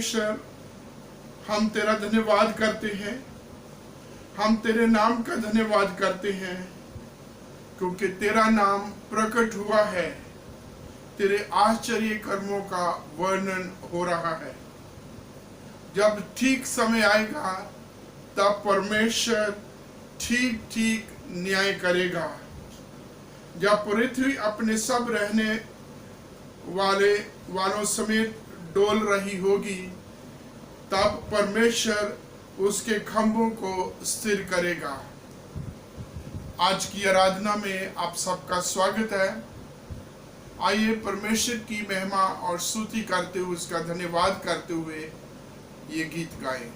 परमेश्वर, हम तेरा धन्यवाद करते हैं, हम तेरे नाम का धन्यवाद करते हैं, क्योंकि तेरा नाम प्रकट हुआ है, तेरे आश्चर्य कर्मों का वर्णन हो रहा है। जब ठीक समय आएगा तब परमेश्वर ठीक ठीक न्याय करेगा। जब पृथ्वी अपने सब रहने वालों समेत डोल रही होगी, तब परमेश्वर उसके खंभों को स्थिर करेगा। आज की आराधना में आप सबका स्वागत है। आइए परमेश्वर की महिमा और स्तुति करते हुए, उसका धन्यवाद करते हुए ये गीत गाएं।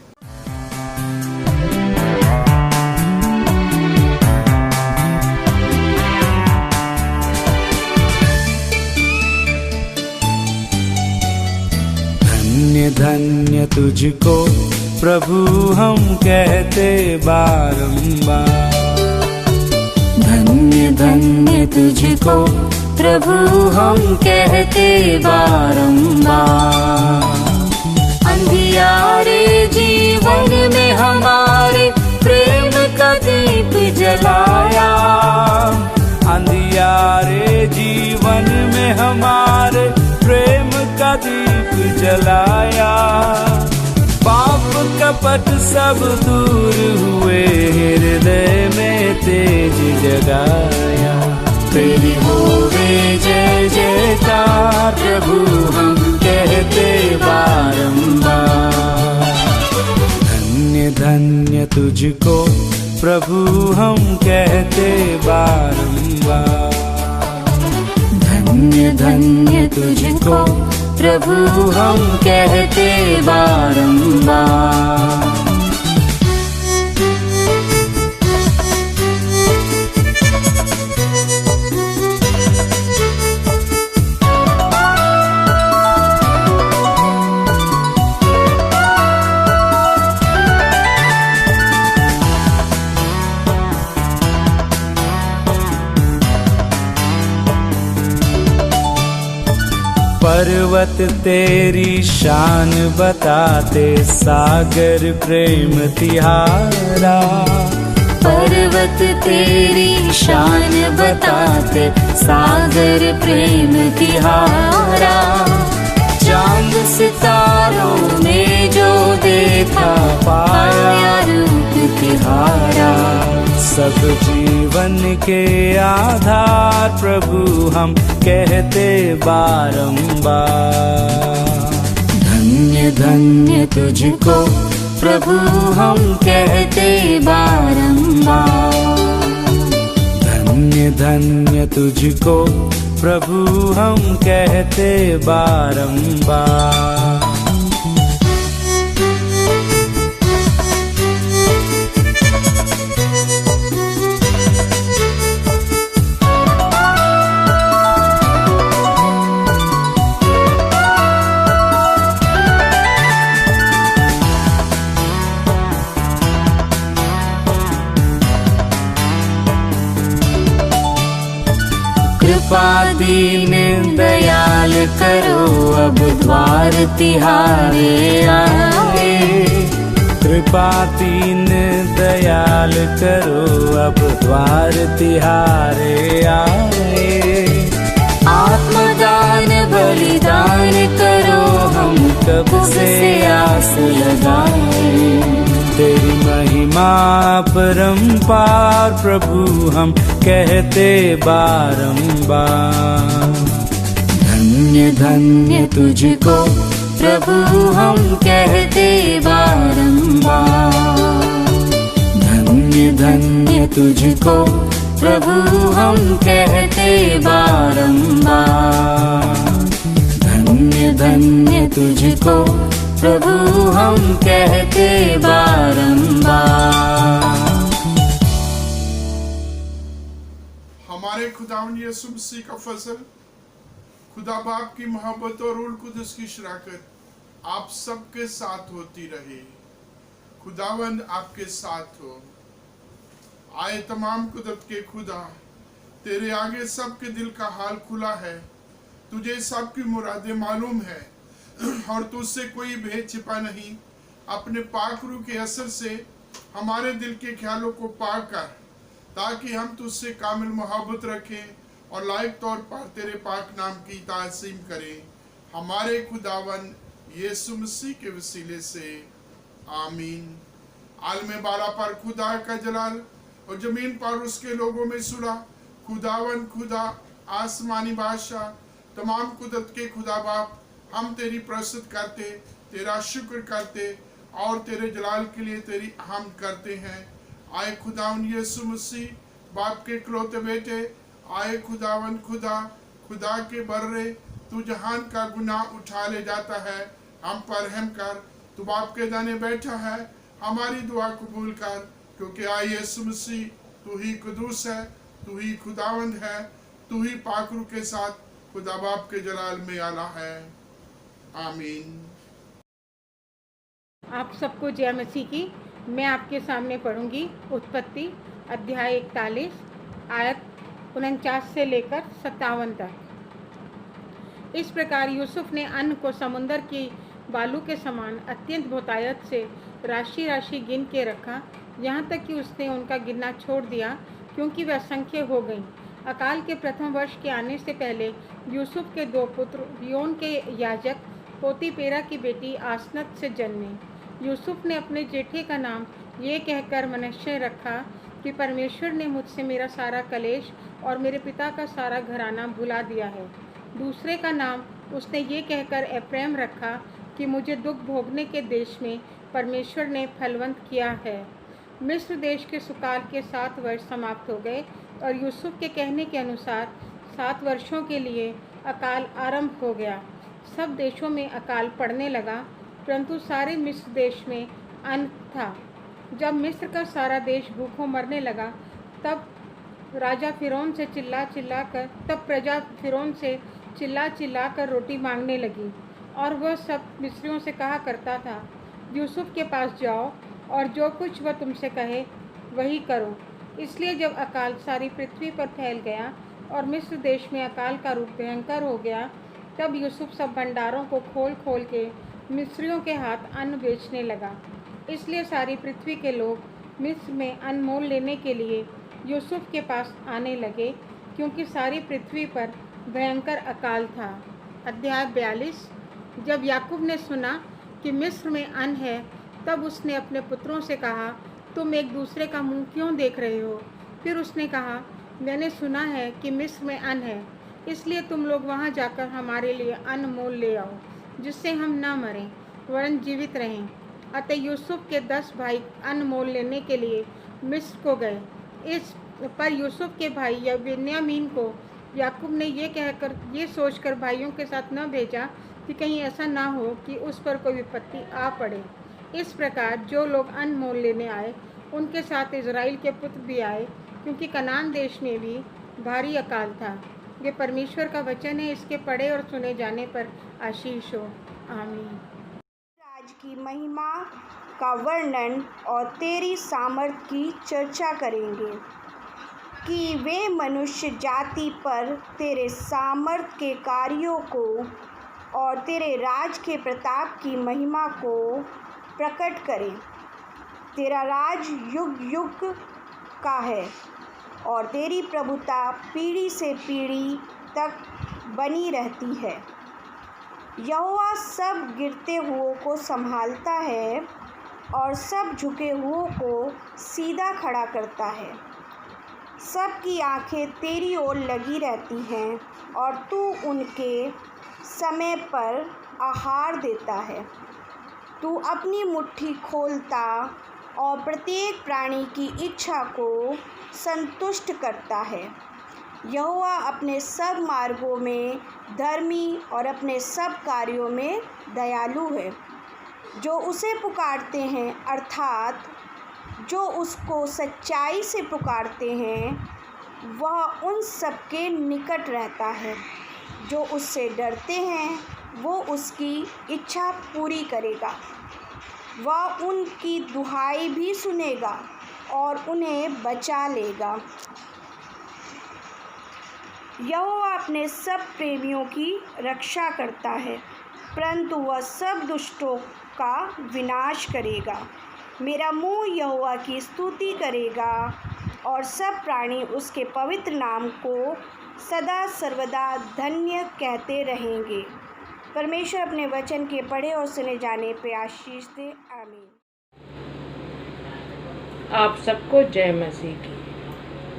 धन्य धन्य तुझको प्रभु हम कहते बारंबार, धन्य धन्य तुझको प्रभु हम कहते बारंबार। अंधियारे जीवन में हमारे प्रेम का दीप जलाया, अंधियारे जीवन में हमारे प्रेम का दीप जलाया। पाप कपट सब दूर हुए, हृदय में तेज जगाया। तेरी होवे जय जयकार प्रभु हम कहते बारंबार। धन्य धन्य तुझको प्रभु हम कहते बारंबार, धन्य धन्य तुझको प्रभु हम कहते बारंबार। पर्वत तेरी शान बताते, सागर प्रेम तिहारा। पर्वत तेरी शान बताते, सागर प्रेम तिहारा। चांद सितारों में जो देखा, पाया रूप तिहारा। सब जीवन के आधार प्रभु हम कहते बारंबार। धन्य धन्य तुझको प्रभु हम कहते बारंबार, धन्य धन्य तुझको प्रभु हम कहते बारंबार। कृपा दीन दयाल करो, अब द्वार तिहारे आए। कृपा दीन दयाल करो, अब द्वार तिहारे आए। आत्मदान बलिदान करो, हम कब से आस लगाए। तेरी महिमा परंपार प्रभु हम कहते बारंबार। धन्य धन्य तुझको प्रभु हम कहते बारंबार, धन्य धन्य तुझको प्रभु हम कहते बारंबार। धन्य धन्य तुझको प्रभु हम कहते बारंबार। हमारे खुदावंद यीशु मसीह का फजल, खुदा बाप की मोहब्बत और रूह कुदस की शराकत आप सबके साथ होती रहे। खुदावंद आपके साथ हो। आए तमाम कुदरत के खुदा, तेरे आगे सबके दिल का हाल खुला है। तुझे सबकी मुरादें मालूम है। और तुझसे कोई भेद छिपा नहीं। अपने पाक रूह के असर से हमारे दिल के ख्यालों को पाक कर, ताकि हम तुझसे कामिल मोहब्बत रखें और लायक तौर पर तेरे पाक नाम की ताज़ीम करें। हमारे खुदावन यीशु मसीह के वसीले से आमीन। आलम बाला पर खुदा का जलाल और जमीन पर उसके लोगों में सुलह। खुदावन खुदा आसमानी बादशाह तमाम कुदरत के खुदा बाप, हम तेरी प्रस्तुत करते, तेरा शुक्र करते और तेरे जलाल के लिए तेरी हम करते हैं। आए खुदावन यीशु मसीह बाप के इकलौते बेटे, आए खुदावन खुदा, खुदा के बर्रे, तू जहान का गुनाह उठा ले जाता है, हम पर रहम कर। तू बाप के दाने बैठा है, हमारी दुआ कबूल कर, क्योंकि आए यीशु मसीह तू ही कुदूस है, तू ही खुदावंद है, तू ही पाक रूह के साथ खुदा बाप के जलाल में आला है। आमीन। आप सबको जय मसीह की। मैं आपके सामने पढ़ूंगी उत्पत्ति अध्याय 41 आयत 49 से लेकर 57 तक। इस प्रकार यूसुफ ने अन्न को समुंदर की बालू के समान अत्यंत बहुतायत से राशि राशि गिन के रखा, यहाँ तक कि उसने उनका गिनना छोड़ दिया, क्योंकि वे असंख्य हो गईं। अकाल के प्रथम वर्ष के आने से पहले यूसुफ के 2 पुत्र रियोन के याजक पोतीपेरा की बेटी आसनत से जन्मे। यूसुफ ने अपने जेठे का नाम ये कहकर मनश्शे रखा कि परमेश्वर ने मुझसे मेरा सारा कलेश और मेरे पिता का सारा घराना भुला दिया है। दूसरे का नाम उसने ये कहकर एप्रैम रखा कि मुझे दुख भोगने के देश में परमेश्वर ने फलवंत किया है। मिस्र देश के सुकाल के 7 वर्ष समाप्त हो गए और यूसुफ के कहने के अनुसार 7 वर्षों के लिए अकाल आरंभ हो गया। सब देशों में अकाल पड़ने लगा, परंतु सारे मिस्र देश में अन्न था। जब मिस्र का सारा देश भूखों मरने लगा, तब प्रजा फिरौन से चिल्ला चिल्ला कर रोटी मांगने लगी, और वह सब मिस्रियों से कहा करता था, यूसुफ के पास जाओ और जो कुछ वह तुमसे कहे वही करो। इसलिए जब अकाल सारी पृथ्वी पर फैल गया और मिस्र देश में अकाल का रूप भयंकर हो गया, तब यूसुफ सब भंडारों को खोल खोल के मिस्रियों के हाथ अन्न बेचने लगा। इसलिए सारी पृथ्वी के लोग मिस्र में अन्न मोल लेने के लिए यूसुफ के पास आने लगे, क्योंकि सारी पृथ्वी पर भयंकर अकाल था। अध्याय 42। जब याकूब ने सुना कि मिस्र में अन्न है, तब उसने अपने पुत्रों से कहा, तुम एक दूसरे का मुंह क्यों देख रहे हो? फिर उसने कहा, मैंने सुना है कि मिस्र में अन्न है, इसलिए तुम लोग वहां जाकर हमारे लिए अन्न मोल ले आओ, जिससे हम न मरें वरन जीवित रहें। अतः यूसुफ के 10 भाई अन्न मोल लेने के लिए मिस्र को गए। इस पर यूसुफ के भाई या बिन्यामीन को याकूब ने ये सोचकर भाइयों के साथ न भेजा कि कहीं ऐसा ना हो कि उस पर कोई विपत्ति आ पड़े। इस प्रकार जो लोग अन्न मोल लेने आए, उनके साथ इज़राइल के पुत्र भी आए, क्योंकि कनान देश में भी भारी अकाल था। ये परमेश्वर का वचन है, इसके पढ़े और सुने जाने पर आशीष हो। आमीन। राज की महिमा का वर्णन और तेरी सामर्थ की चर्चा करेंगे कि वे मनुष्य जाति पर तेरे सामर्थ के कार्यों को और तेरे राज के प्रताप की महिमा को प्रकट करें। तेरा राज युग युग का है और तेरी प्रभुता पीढ़ी से पीढ़ी तक बनी रहती है। यहोवा सब गिरते हुओं को संभालता है और सब झुके हुओं को सीधा खड़ा करता है। सबकी आंखें तेरी ओर लगी रहती हैं और तू उनके समय पर आहार देता है। तू अपनी मुट्ठी खोलता और प्रत्येक प्राणी की इच्छा को संतुष्ट करता है। यहोवा अपने सब मार्गों में धर्मी और अपने सब कार्यों में दयालु है। जो उसे पुकारते हैं, अर्थात जो उसको सच्चाई से पुकारते हैं, वह उन सबके निकट रहता है। जो उससे डरते हैं, वो उसकी इच्छा पूरी करेगा। वह उनकी दुहाई भी सुनेगा और उन्हें बचा लेगा। यहोवा अपने सब प्रेमियों की रक्षा करता है परंतु वह सब दुष्टों का विनाश करेगा। मेरा मुँह यहोवा की स्तुति करेगा और सब प्राणी उसके पवित्र नाम को सदा सर्वदा धन्य कहते रहेंगे। परमेश्वर अपने वचन के पढ़े और सुने जाने पे आशीष दे। आमीन। आप सबको जय मसीह की।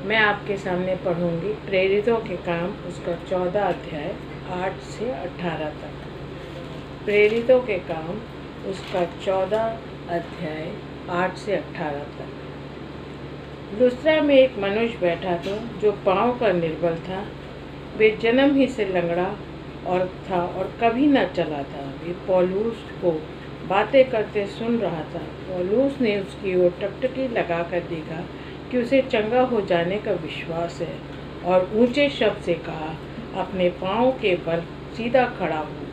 मैं आपके सामने पढ़ूंगी प्रेरितों के काम उसका 14 अध्याय 8 से 18 तक। प्रेरितों के काम उसका 14 अध्याय 8 से 18 तक। लुस्त्रा में एक मनुष्य बैठा था जो पाँव का निर्बल था। वे जन्म ही से लंगड़ा और था और कभी न चला था। वे पौलुस को बातें करते सुन रहा था। पौलुस ने उसकी ओर टकटकी लगाकर देखा कि उसे चंगा हो जाने का विश्वास है और ऊंचे शब्द से कहा, अपने पाँव के बल सीधा खड़ा हो।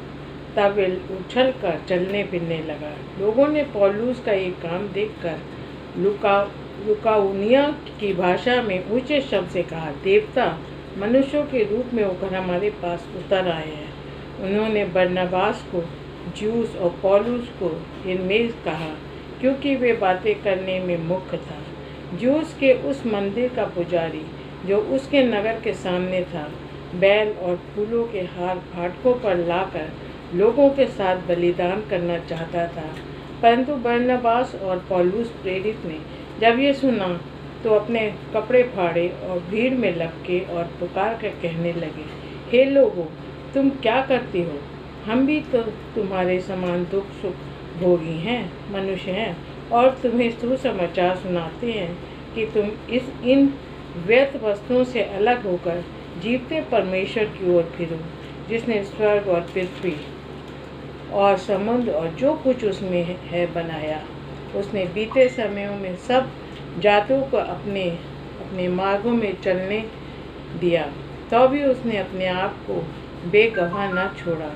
तब वे उछल कर चलने फिरने लगा। लोगों ने पौलुस का ये काम देखकर लुकाउनिया की भाषा में ऊंचे शब्द से कहा, देवता मनुष्यों के रूप में होकर हमारे पास उतर आए हैं। उन्होंने बरनबास को ज्यूस और पौलुस को हिरमेस कहा, क्योंकि वे बातें करने में मुख्य था। ज्यूस के उस मंदिर का पुजारी जो उसके नगर के सामने था, बैल और फूलों के हार फाटकों पर लाकर लोगों के साथ बलिदान करना चाहता था। परंतु बरनबास और पौलुस प्रेरित ने जब ये सुना तो अपने कपड़े फाड़े और भीड़ में लपके और पुकार कर कहने लगे, हे लोगों, तुम क्या करती हो? हम भी तो तुम्हारे समान दुख सुख भोगी हैं, मनुष्य हैं, और तुम्हें सुसमाचार सुनाते हैं कि तुम इन व्यर्थ वस्तुओं से अलग होकर जीवते परमेश्वर की ओर फिरो, जिसने स्वर्ग और पृथ्वी और समुद्र और जो कुछ उसमें है बनाया। उसने बीते समयों में सब जातों को अपने मार्गों में चलने दिया, तो भी उसने अपने आप को बेगवाह न छोड़ा,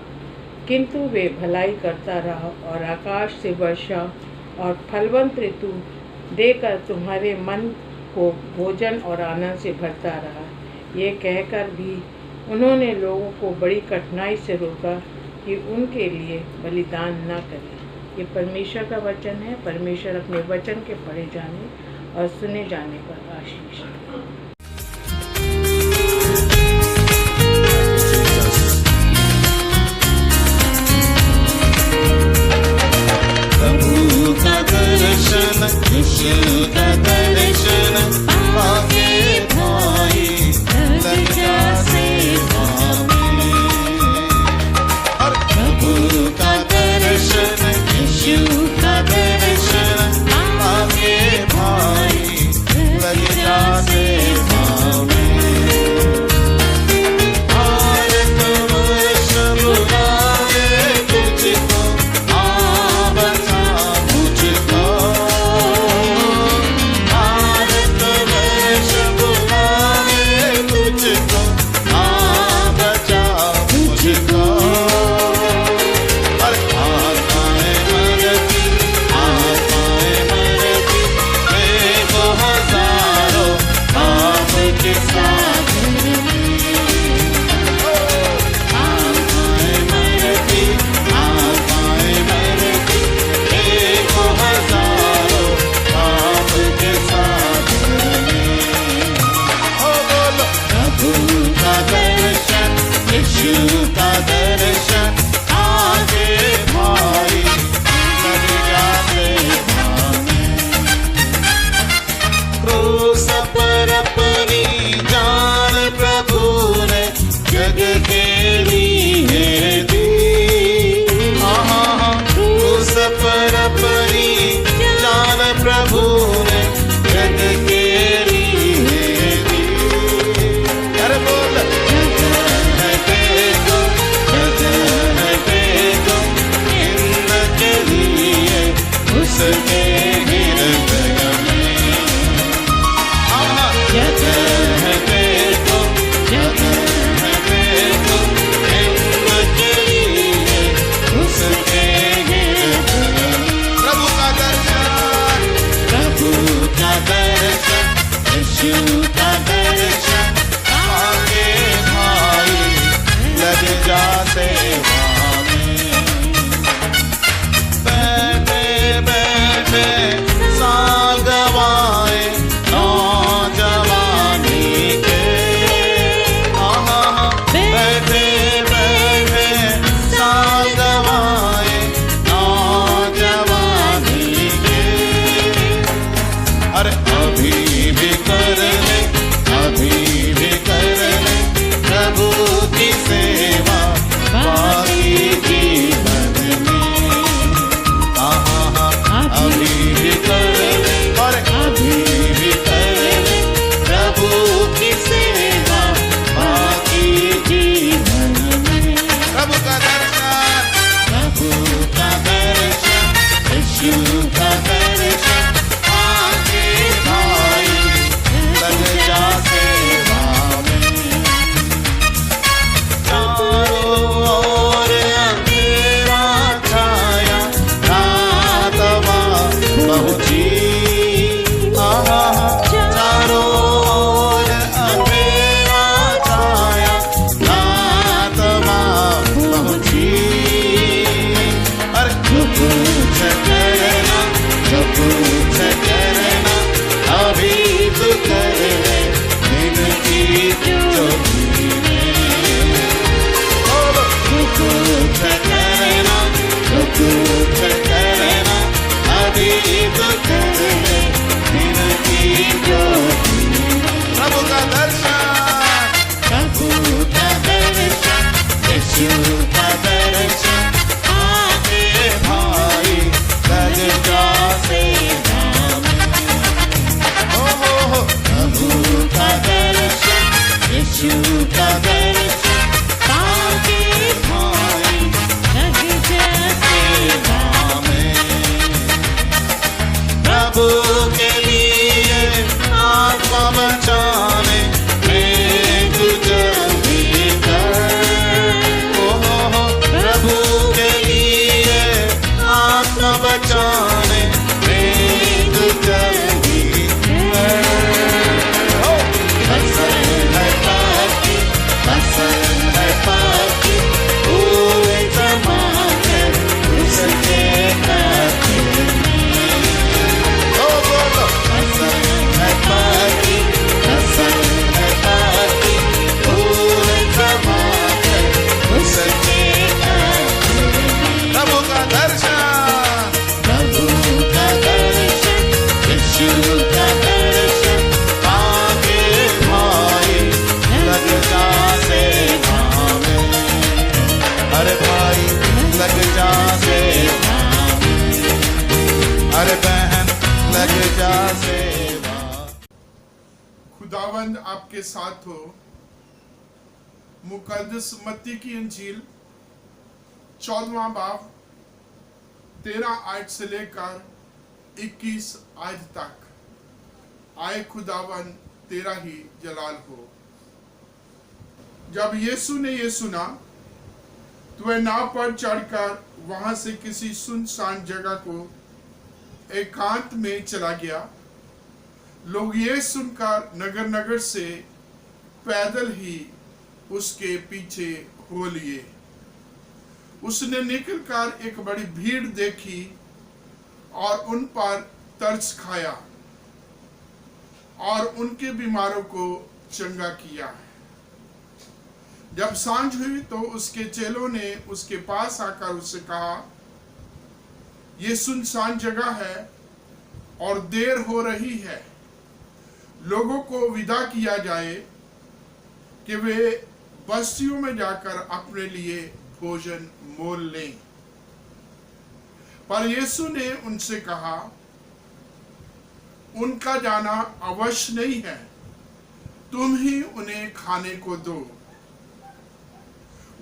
किंतु वे भलाई करता रहा और आकाश से वर्षा और फलवंत ऋतु देकर तुम्हारे मन को भोजन और आनंद से भरता रहा। ये कहकर भी उन्होंने लोगों को बड़ी कठिनाई से रोका कि उनके लिए बलिदान न करें। ये परमेश्वर का वचन है। परमेश्वर अपने वचन के पढ़े जाने और सुने जाने पर आशीष दे। प्रभु का दर्शन, यीशु का दर्शन पाके भाई लज्जा से भागे। और प्रभु का दर्शन, यीशु का दर्शन पाके भाई लज्जा से भागे। और तुम सब गावे तुझको, आ बचा मुझको। और तुम सब गावे तुझको, आ बचा मुझको। और आत्माएं मरती, आत्माएं मरती, देखो हजारों आपके साथ आत्माएं मरती, आत्माएं मरती, देखो हजारों आपके साथ। ओ बोलो, प्रभु का दर्शन, यीशु का दर्शन आगे भाई लज्जा से भागे। क्रूस पर अपनी जान प्रभु ने जग के लिए दी। क्रूस पर अपनी जान प्रभु ने जग के लिए दी। अरे बोल, जगह देखो, जगह देखो, इनके लिए उसके हृदय में। जगह देखो, जगह देखो, इनके लिए उसके हृदय में। प्रभु का दर्शन, प्रभु का दर्शन, यीशु का दर्शन आगे भाई लज्जा से भागे। खुदावंद आपके साथ हो। मुकद्दस मत्ती की इंजील 14वां बाब 13 आयत से लेकर 21 आयत तक। आए खुदावन तेरा ही जलाल हो। जब यीशु ने यह सुना तो वह नाव पर चढ़कर वहां से किसी सुनसान जगह को एकांत में चला गया। लोग ये सुनकर नगर नगर से पैदल ही उसके पीछे हो लिए। उसने निकलकर एक बड़ी भीड़ देखी और उन पर तरस खाया और उनके बीमारों को चंगा किया। जब सांझ हुई तो उसके चेलों ने उसके पास आकर उससे कहा, ये सुनसान जगह है और देर हो रही है, लोगों को विदा किया जाए कि वे बस्तियों में जाकर अपने लिए भोजन मोल लें। पर यीशु ने उनसे कहा, उनका जाना अवश्य नहीं है, तुम ही उन्हें खाने को दो।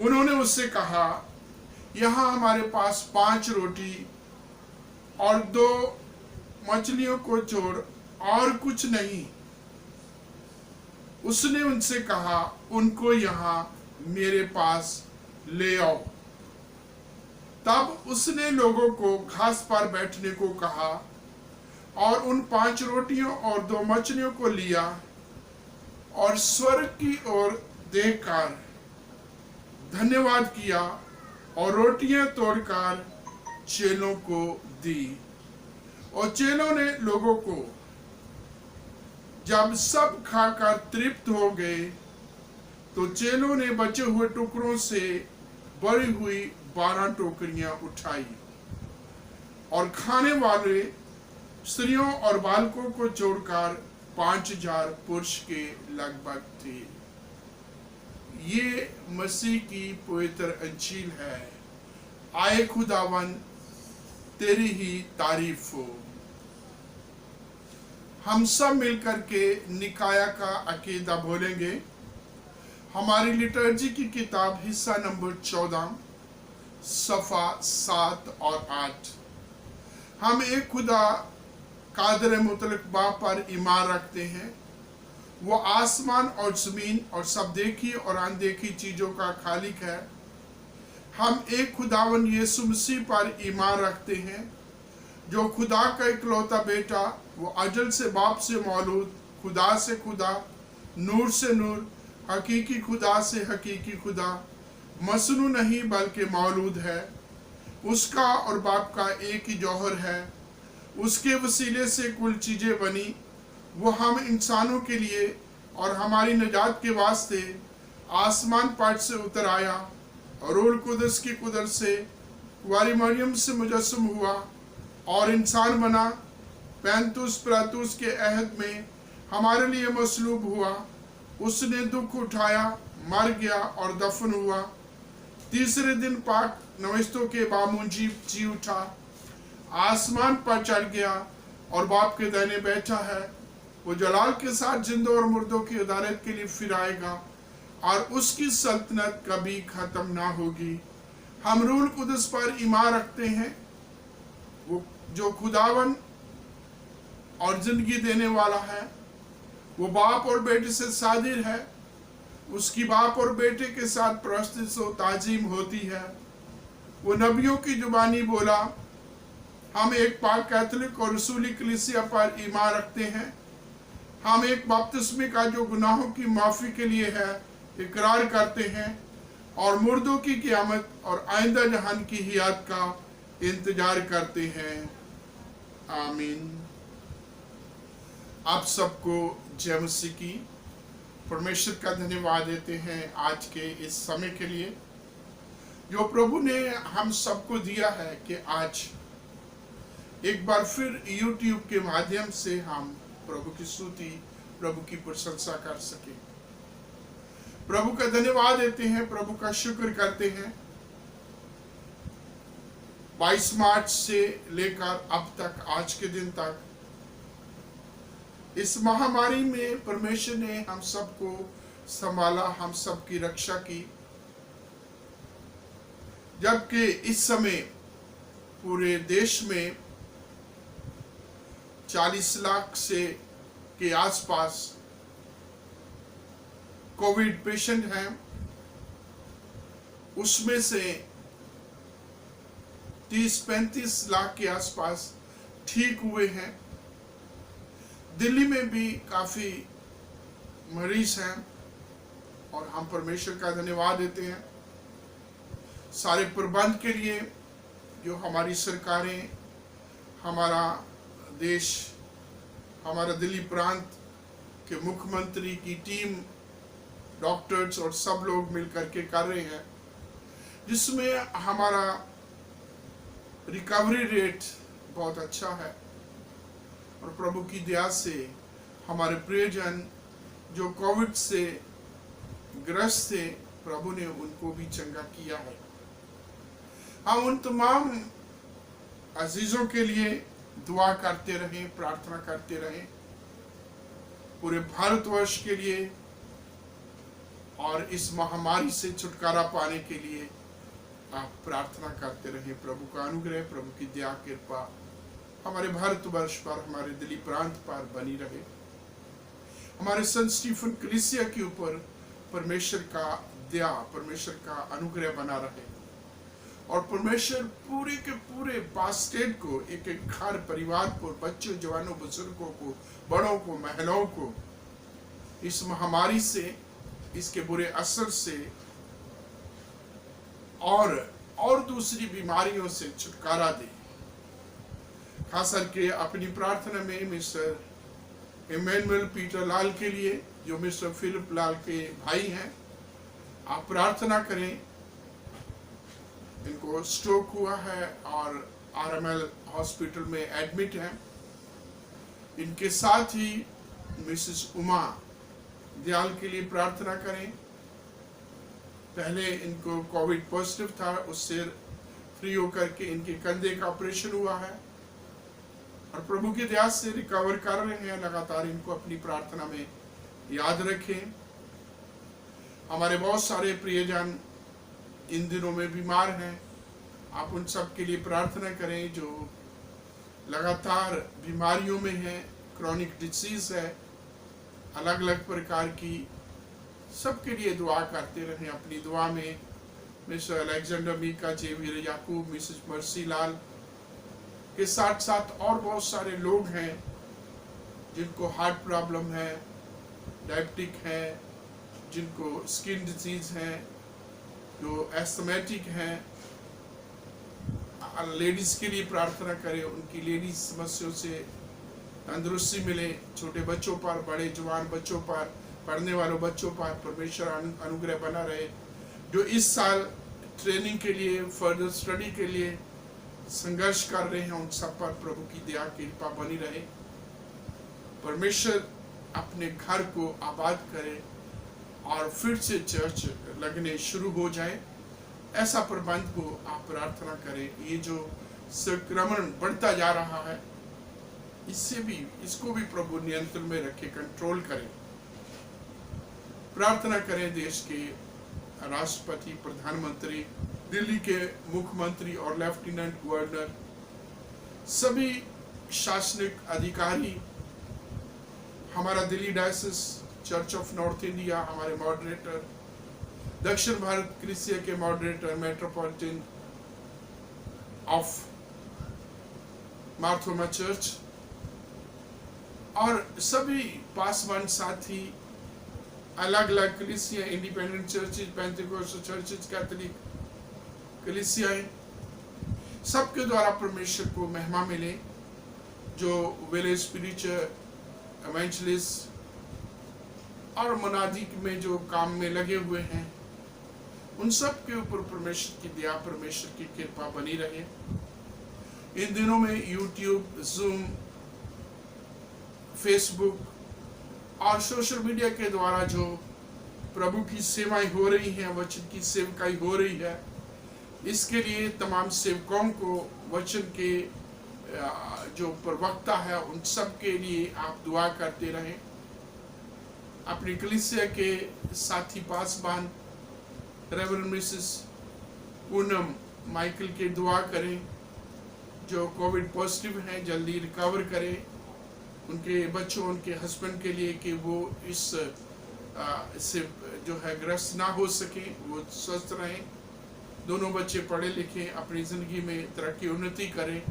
उन्होंने उससे कहा, यहाँ हमारे पास 5 रोटी और 2 मछलियों को छोड़ और कुछ नहीं। उसने उनसे कहा, उनको यहाँ मेरे पास ले आओ। तब उसने लोगों को घास पर बैठने को कहा और उन 5 रोटियों और 2 मछलियों को लिया और स्वर्ग की ओर देखकर धन्यवाद किया और रोटियां तोड़कर चेलों को दी। और चेलों ने लोगों को जब सब खाकर तृप्त हो गए तो चेलों ने बचे हुए टुकड़ों से भरी हुई 12 टोकरियां उठाई और खाने वाले स्त्रियों और बालकों को छोड़कर 5000 पुरुष के लगभग थे। ये मसीह की पवित्र अंजील है। आए खुदावन तेरी ही तारीफ हो। हम सब मिलकर के निकाया का अकीदा बोलेंगे। हमारी लिटर्जी की किताब हिस्सा नंबर 14 सफ़ा 7 और 8। हम एक खुदा कादर मुतलक बाप पर ईमान रखते हैं। वो आसमान और ज़मीन और सब देखी और अनदेखी चीज़ों का खालिक है। हम एक खुदावन यीशु मसीह पर ईमान रखते हैं, जो खुदा का इकलौता बेटा, वो अजल से बाप से मौलूद, खुदा से खुदा, नूर से नूर, हकीकी खुदा से हकीकी खुदा, मसनू नहीं बल्कि मौलूद है। उसका और बाप का एक ही जौहर है। उसके वसीले से कुल चीज़ें बनी। वो हम इंसानों के लिए और हमारी निजात के वास्ते आसमान पर से उतर आया और रूह कुदस की कुदरत से कुंवारी मरियम से मुजस्सम हुआ और इंसान बना। पैंतुस प्रातुस के अहद में हमारे लिए मसलूब हुआ। उसने दुख उठाया, मर गया और दफन हुआ। तीसरे दिन पाक नविस्तों के बामुंजी जी उठा, आसमान पर चढ़ गया और बाप के दाहिने बैठा है। वो जलाल के साथ जिंदों और मुर्दों की अदालत के लिए फिर आएगा और उसकी सल्तनत कभी खत्म ना होगी। हम रूह कुदस पर ईमान रखते हैं, वो जो खुदावन और जिंदगी देने वाला है। वो बाप और बेटे से सादिर है। उसकी बाप और बेटे के साथ परस्तिश व ताजीम होती है। वो नबियों की जुबानी बोला। हम एक पाक कैथोलिक और रसूली कलीसिया पर ईमान रखते हैं। हम एक बपतिस्मे का जो गुनाहों की माफ़ी के लिए है इकरार करते हैं और मुर्दों की क़यामत और आइंदा जहान की हयात का इंतजार करते हैं। आमीन। आप सबको जय मसीह की। परमेश्वर का धन्यवाद देते हैं आज के इस समय के लिए जो प्रभु ने हम सबको दिया है कि आज एक बार फिर YouTube के माध्यम से हम प्रभु की स्तुति, प्रभु की प्रशंसा कर सके। प्रभु का धन्यवाद देते हैं, प्रभु का शुक्र करते हैं। 22 मार्च से लेकर अब तक, आज के दिन तक इस महामारी में परमेश्वर ने हम सबको संभाला, हम सबकी रक्षा की, जबकि इस समय पूरे देश में 40 लाख से के आसपास कोविड पेशेंट हैं। उसमें से 30-35 लाख के आसपास ठीक हुए हैं। दिल्ली में भी काफी मरीज हैं और हम परमेश्वर का धन्यवाद देते हैं सारे प्रबंध के लिए, जो हमारी सरकारें, हमारा देश, हमारा दिल्ली प्रांत के मुख्यमंत्री की टीम, डॉक्टर्स और सब लोग मिलकर के कर रहे हैं, जिसमें हमारा रिकवरी रेट बहुत अच्छा है। और प्रभु की दया से हमारे प्रियजन जो कोविड से ग्रस्त थे, प्रभु ने उनको भी चंगा किया है। हम उन तमाम अजीजों के लिए दुआ करते रहें, प्रार्थना करते रहें, पूरे भारतवर्ष के लिए और इस महामारी से छुटकारा पाने के लिए आप प्रार्थना करते रहें। प्रभु का अनुग्रह, प्रभु की दया, कृपा हमारे भारतवर्ष पर, हमारे दिल्ली प्रांत पर बनी रहे। हमारे संत स्टीफन कलीसिया के ऊपर परमेश्वर का दया, परमेश्वर का अनुग्रह बना रहे और परमेश्वर पूरे के पूरे बास्टेट को, एक एक घर परिवार को, बच्चों, जवानों, बुजुर्गों को, बड़ों को, महिलाओं को इस महामारी से, इसके बुरे असर से और दूसरी बीमारियों से छुटकारा दे। खास करके अपनी प्रार्थना में मिस्टर इमैनुअल पीटर लाल के लिए, जो मिस्टर फिलिप लाल के भाई हैं, आप प्रार्थना करें। इनको स्ट्रोक हुआ है और आरएमएल हॉस्पिटल में एडमिट हैं। इनके साथ ही मिसेस उमा दयाल के लिए प्रार्थना करें। पहले इनको कोविड पॉजिटिव था, उससे फ्री होकर के इनके कंधे का ऑपरेशन हुआ है और प्रभु की दया से रिकवर कर रहे हैं। लगातार इनको अपनी प्रार्थना में याद रखें। हमारे बहुत सारे प्रियजन इन दिनों में बीमार हैं, आप उन सब के लिए प्रार्थना करें जो लगातार बीमारियों में हैं, क्रॉनिक डिसीज है, अलग अलग प्रकार की, सबके लिए दुआ करते रहें। अपनी दुआ में मिस्टर अलेक्जेंडर मीका, जेवियर याकूब, मिसेस मर्सी लाल के साथ साथ और बहुत सारे लोग हैं जिनको हार्ट प्रॉब्लम है, डायबिटिक है, जिनको स्किन डिजीज है, जो एस्थमेटिक हैं, लेडीज के लिए प्रार्थना करें, उनकी लेडीज समस्याओं से तंदुरुस्ती मिले। छोटे बच्चों पर, बड़े जवान बच्चों पर, पढ़ने वालों बच्चों पर परमेश्वर अनुग्रह बना रहे। जो इस साल ट्रेनिंग के लिए, फर्दर स्टडी के लिए संघर्ष कर रहे हैं, उन सब पर प्रभु की दया कृपा बनी रहे। परमेश्वर अपने घर को आबाद करे और फिर से चर्च लगने शुरू हो जाए, ऐसा प्रबंध को आप प्रार्थना करें। ये जो संक्रमण बढ़ता जा रहा है, इसको भी प्रभु नियंत्रण में रखे, कंट्रोल करें। प्रार्थना करें देश के राष्ट्रपति, प्रधानमंत्री, दिल्ली के मुख्यमंत्री और लेफ्टिनेंट गवर्नर, सभी शासनिक अधिकारी, हमारा Delhi diocese church of north India, हमारे मॉडरेटर, दक्षिण भारत कलीसिया के moderator, metropolitan of Marthoma church और सभी पासवान साथी, अलग अलग कलीसिया, independent churches, Pentecostal churches, Catholic कलीसियाएं, सबके द्वारा परमेश्वर को महिमा मिले। जो विलेज स्पिरिचुअल एवेंजलिस्ट और मुनादी में जो काम में लगे हुए हैं, उन सब के ऊपर परमेश्वर की दया, परमेश्वर की कृपा बनी रहे। इन दिनों में यूट्यूब, जूम, फेसबुक और सोशल मीडिया के द्वारा जो प्रभु की सेवाएं हो रही हैं, वचन की सेवकाई हो रही है, इसके लिए तमाम सेवकों को, वचन के जो प्रवक्ता है उन सब के लिए आप दुआ करते रहें। अपनी कलीसिया के साथी पासबान रेवरेंड मिसेस पूनम माइकल के दुआ करें, जो कोविड पॉजिटिव हैं जल्दी रिकवर करें, उनके बच्चों उनके हस्बैंड के लिए कि वो इससे जो है ग्रस्त ना हो सके, वो स्वस्थ रहें। दोनों बच्चे पढ़े लिखे अपनी ज़िंदगी में तरक्की उन्नति करें,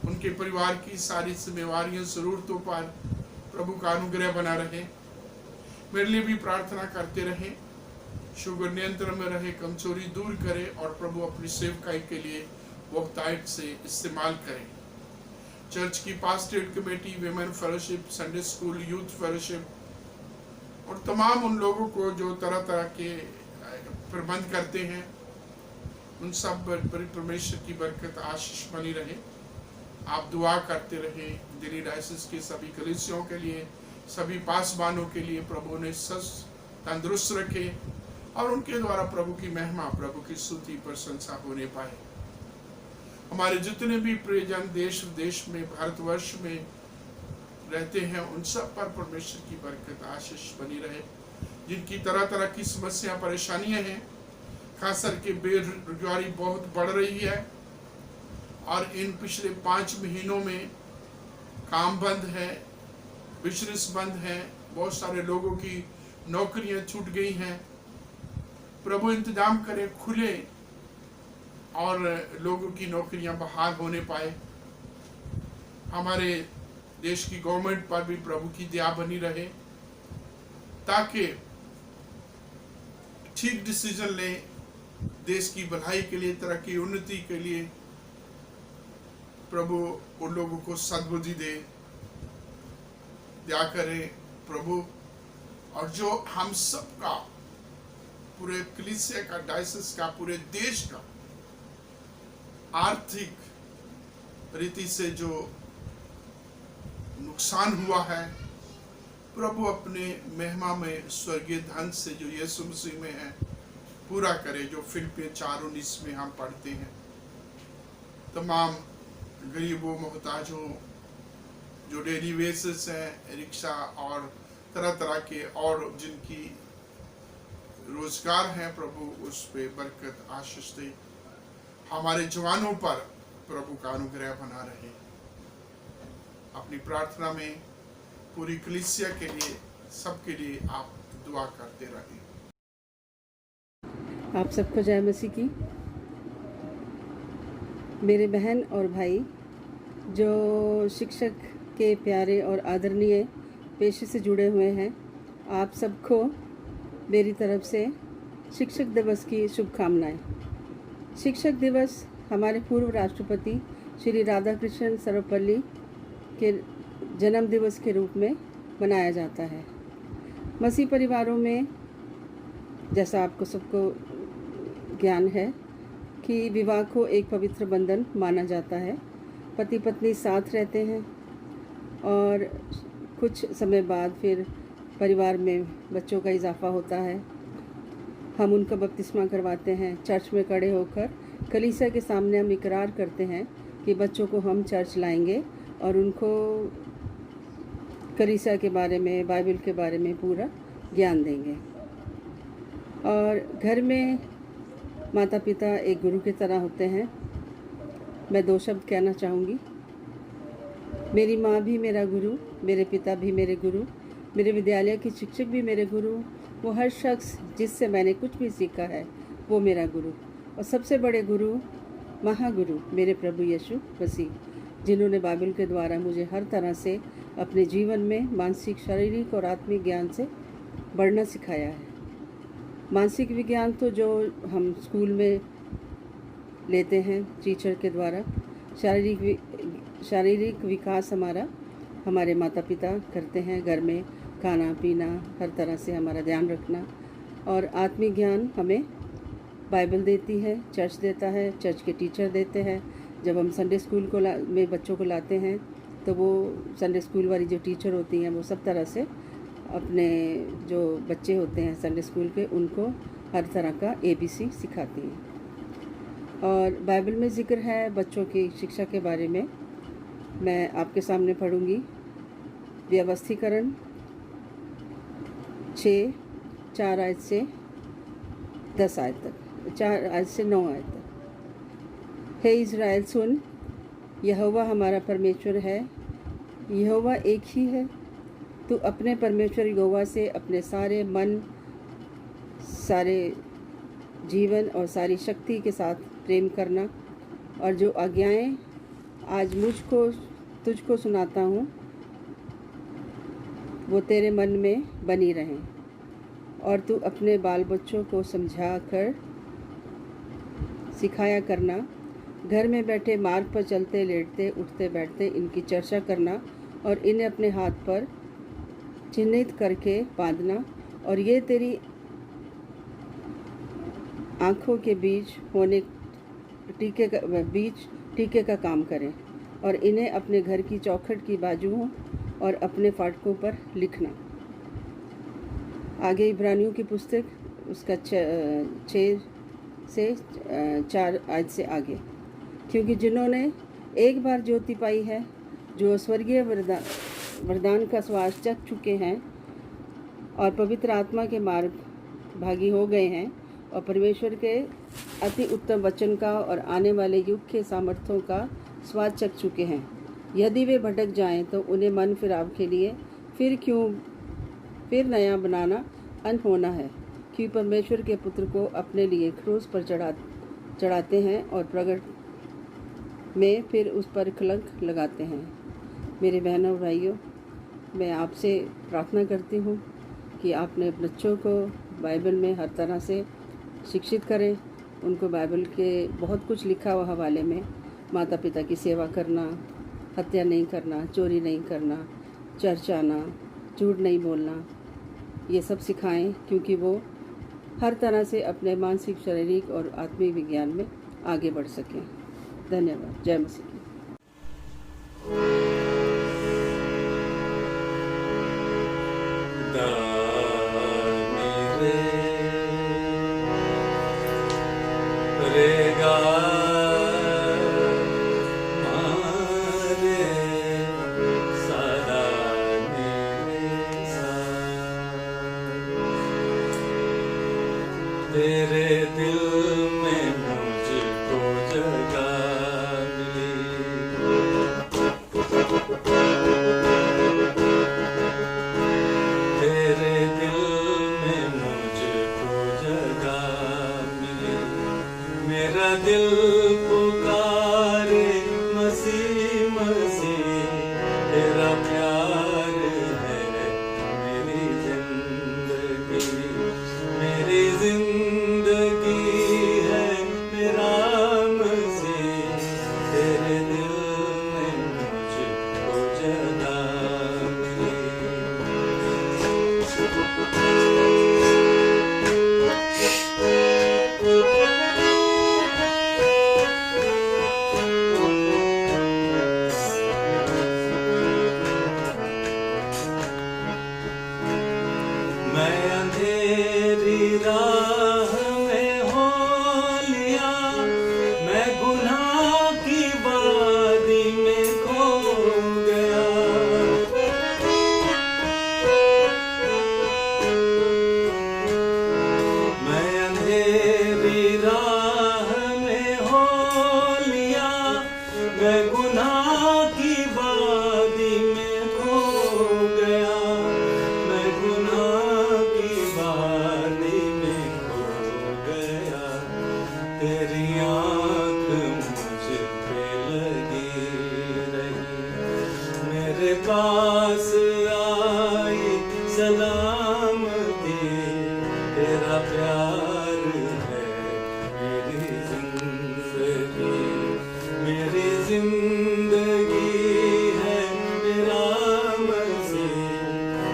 उनके परिवार की सारी जिम्मेवारियों ज़रूरतों पर प्रभु का अनुग्रह बना रहे। मेरे लिए भी प्रार्थना करते रहें, शुगर नियंत्रण में रहे, कमजोरी दूर करे और प्रभु अपनी सेवकाई के लिए वक्तायत से इस्तेमाल करें। चर्च की pastorate committee, women fellowship, Sunday school, youth fellowship और तमाम उन लोगों को जो तरह तरह के प्रबंध करते हैं, उन सब पर परमेश्वर की बरकत आशीष बनी रहे। आप दुआ करते रहे दिल्ली डायसिस के सभी कलीसियों के लिए, सभी पासबानों के लिए प्रभु ने स्वस्थ तंदुरुस्त रखे और उनके द्वारा प्रभु की महिमा, प्रभु की स्तुति प्रशंसा होने पाए। हमारे जितने भी प्रियजन देश विदेश में, भारतवर्ष में रहते हैं, उन सब पर परमेश्वर की बरकत आशीष बनी रहे। जिनकी तरह तरह की समस्या परेशानियां हैं, खास करके बेरोजगारी बहुत बढ़ रही है और इन पिछले 5 महीनों में काम बंद है, बिजनेस बंद है, बहुत सारे लोगों की नौकरियां छूट गई हैं। प्रभु इंतजाम करे खुले और लोगों की नौकरियां बहाल होने पाए। हमारे देश की गवर्नमेंट पर भी प्रभु की दया बनी रहे ताकि ठीक डिसीजन लें, देश की भलाई के लिए, तरक्की उन्नति के लिए। प्रभु उन लोगों को सद्बुद्धि दे, दया करें प्रभु। और जो हम सबका, पूरे कलीसिया का, डायसिस का, पूरे देश का आर्थिक रीति से जो नुकसान हुआ है, प्रभु अपने महिमा में स्वर्गीय धन से जो यीशु मसीह में है पूरा करे, जो फिलिपियों 4:19 में हम पढ़ते हैं। तमाम गरीबों, मोहताजों, जो डेली बेसिस हैं, रिक्शा और तरह तरह के और जिनकी रोजगार हैं, प्रभु उस पे बरकत आशीष दे। हमारे जवानों पर प्रभु का अनुग्रह बना रहे। अपनी प्रार्थना में पूरी कलीसिया के लिए, सबके लिए आप दुआ करते रहें। आप सबको जय मसीह की। मेरे बहन और भाई जो शिक्षक के प्यारे और आदरणीय पेशे से जुड़े हुए हैं, आप सबको मेरी तरफ से शिक्षक दिवस की शुभकामनाएं। शिक्षक दिवस हमारे पूर्व राष्ट्रपति श्री राधाकृष्णन सर्वपल्ली के जन्म दिवस के रूप में मनाया जाता है। मसीह परिवारों में, जैसा आपको सबको ज्ञान है, कि विवाह को एक पवित्र बंधन माना जाता है। पति पत्नी साथ रहते हैं और कुछ समय बाद फिर परिवार में बच्चों का इजाफा होता है। हम उनका बपतिस्मा करवाते हैं। चर्च में खड़े होकर कलीसिया के सामने हम इकरार करते हैं कि बच्चों को हम चर्च लाएंगे और उनको कलीसिया के बारे में, बाइबल के बारे में पूरा ज्ञान देंगे। और घर में माता पिता एक गुरु की तरह होते हैं। मैं 2 शब्द कहना चाहूँगी। मेरी माँ भी मेरा गुरु, मेरे पिता भी मेरे गुरु, मेरे विद्यालय के शिक्षक भी मेरे गुरु। वो हर शख्स जिससे मैंने कुछ भी सीखा है वो मेरा गुरु। और सबसे बड़े गुरु, महागुरु मेरे प्रभु यीशु मसीह, जिन्होंने बाइबल के द्वारा मुझे हर तरह से अपने जीवन में मानसिक, शारीरिक और आत्मिक ज्ञान से बढ़ना सिखाया है। मानसिक विज्ञान तो जो हम स्कूल में लेते हैं टीचर के द्वारा, शारीरिक विकास हमारे माता पिता करते हैं। घर में खाना पीना, हर तरह से हमारा ध्यान रखना। और आत्मिक ज्ञान हमें बाइबल देती है, चर्च देता है, चर्च के टीचर देते हैं। जब हम संडे स्कूल में बच्चों को लाते हैं तो वो संडे स्कूल वाली जो टीचर होती हैं वो सब तरह से अपने जो बच्चे होते हैं संडे स्कूल के, उनको हर तरह का ABC सिखाती हैं। और बाइबल में ज़िक्र है बच्चों की शिक्षा के बारे में मैं आपके सामने पढ़ूंगी व्यवस्थीकरण 6:4 आयत से 10 आयत तक, 4 आयत से 9 आयत तक। हे इज़राइल सुन, यहोवा हमारा परमेश्वर है, यहोवा एक ही है। तू अपने परमेश्वर यहोवा से अपने सारे मन, सारे जीवन और सारी शक्ति के साथ प्रेम करना, और जो आज्ञाएं आज तुझको सुनाता हूँ वो तेरे मन में बनी रहें। और तू अपने बाल बच्चों को समझा कर सिखाया करना, घर में बैठे, मार्ग पर चलते, लेटते, उठते, बैठते इनकी चर्चा करना, और इन्हें अपने हाथ पर चिन्हित करके बांधना, और ये तेरी आँखों के बीच होने टीके का काम करें, और इन्हें अपने घर की चौखट की बाजुओं और अपने फाटकों पर लिखना। आगे इब्रानियों की पुस्तक उसका 6 से 4 आयत से आगे। क्योंकि जिन्होंने एक बार ज्योति पाई है, जो स्वर्गीय वरदान का स्वाद चख चुके हैं और पवित्र आत्मा के मार्ग भागी हो गए हैं, और परमेश्वर के अति उत्तम वचन का और आने वाले युग के सामर्थ्यों का स्वाद चख चुके हैं, यदि वे भटक जाएं तो उन्हें मन फिराव के लिए फिर नया बनाना अनहोना है। कि परमेश्वर के पुत्र को अपने लिए क्रूस पर चढ़ाते हैं और प्रगट में फिर उस पर कलंक लगाते हैं। मेरे बहनों भाइयों, मैं आपसे प्रार्थना करती हूँ कि आपने बच्चों को बाइबल में हर तरह से शिक्षित करें, उनको बाइबल के बहुत कुछ लिखा हुआ हवाले में माता पिता की सेवा करना, हत्या नहीं करना, चोरी नहीं करना, चर्च आना, झूठ नहीं बोलना, ये सब सिखाएं, क्योंकि वो हर तरह से अपने मानसिक, शारीरिक और आत्मिक विज्ञान में आगे बढ़ सकें। धन्यवाद। जय मसीह की। तेरे दिल में मुझको जगह मिली, तेरे दिल में मुझको जगह मिली। मेरा दिल पुकारे मसीह मसीह, तेरा प्यार है मेरी जिंदगी, मेरी जिंदगी है मेरा मसीह। तेरे दिल में मुझको जगह मिली। मैं अंधेरी राह में हो लिया, मैं गुनाह की वादी में खो गया। मैं अंधेरी राह में हो लिया, मैं गुनाह की वादी में खो गया। मैं गुनाह की वादी में खो गया। तेरी आँख मुझ पे लगी रही, मेरे पास आई सलामती। तेरा प्यार है मेरी जिंदगी, मेरी जिंदगी है मेरा मसीह।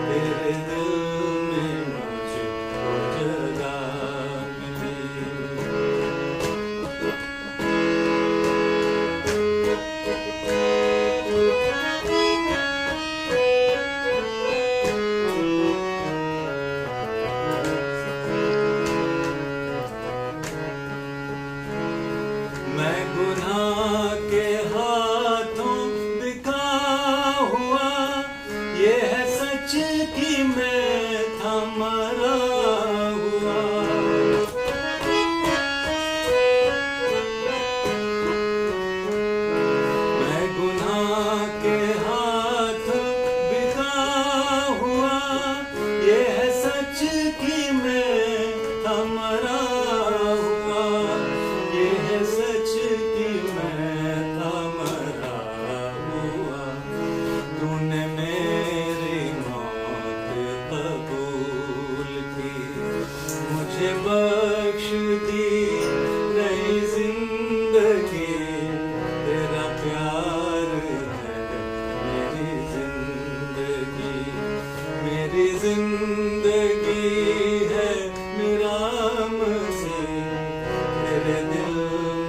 तेरे दिल में मुझको जगह मिली। था मरा हुआ, ये है सच कि मैं था मरा हुआ। तूने मेरी मौत कबूल की, मुझे बख्श दी नई जिंदगी। तेरा प्यार है मेरी जिंदगी, मेरी जिंदगी है मेरा मसीह। तेरे दिल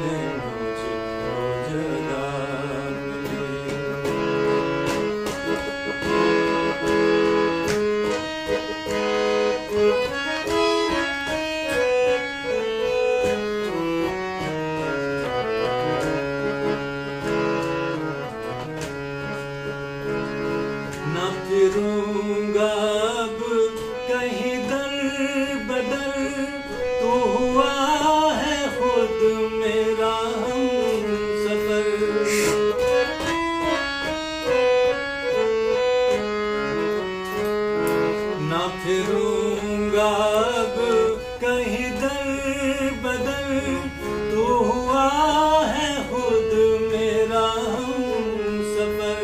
में मुझको जगह मिली। ना फिरूंगा अब कहीं दर बदर, तू हुआ है खुद मेरा हमसफर। ना फिरूंगा अब कहीं दर बदर, तू हुआ है खुद मेरा हमसफर।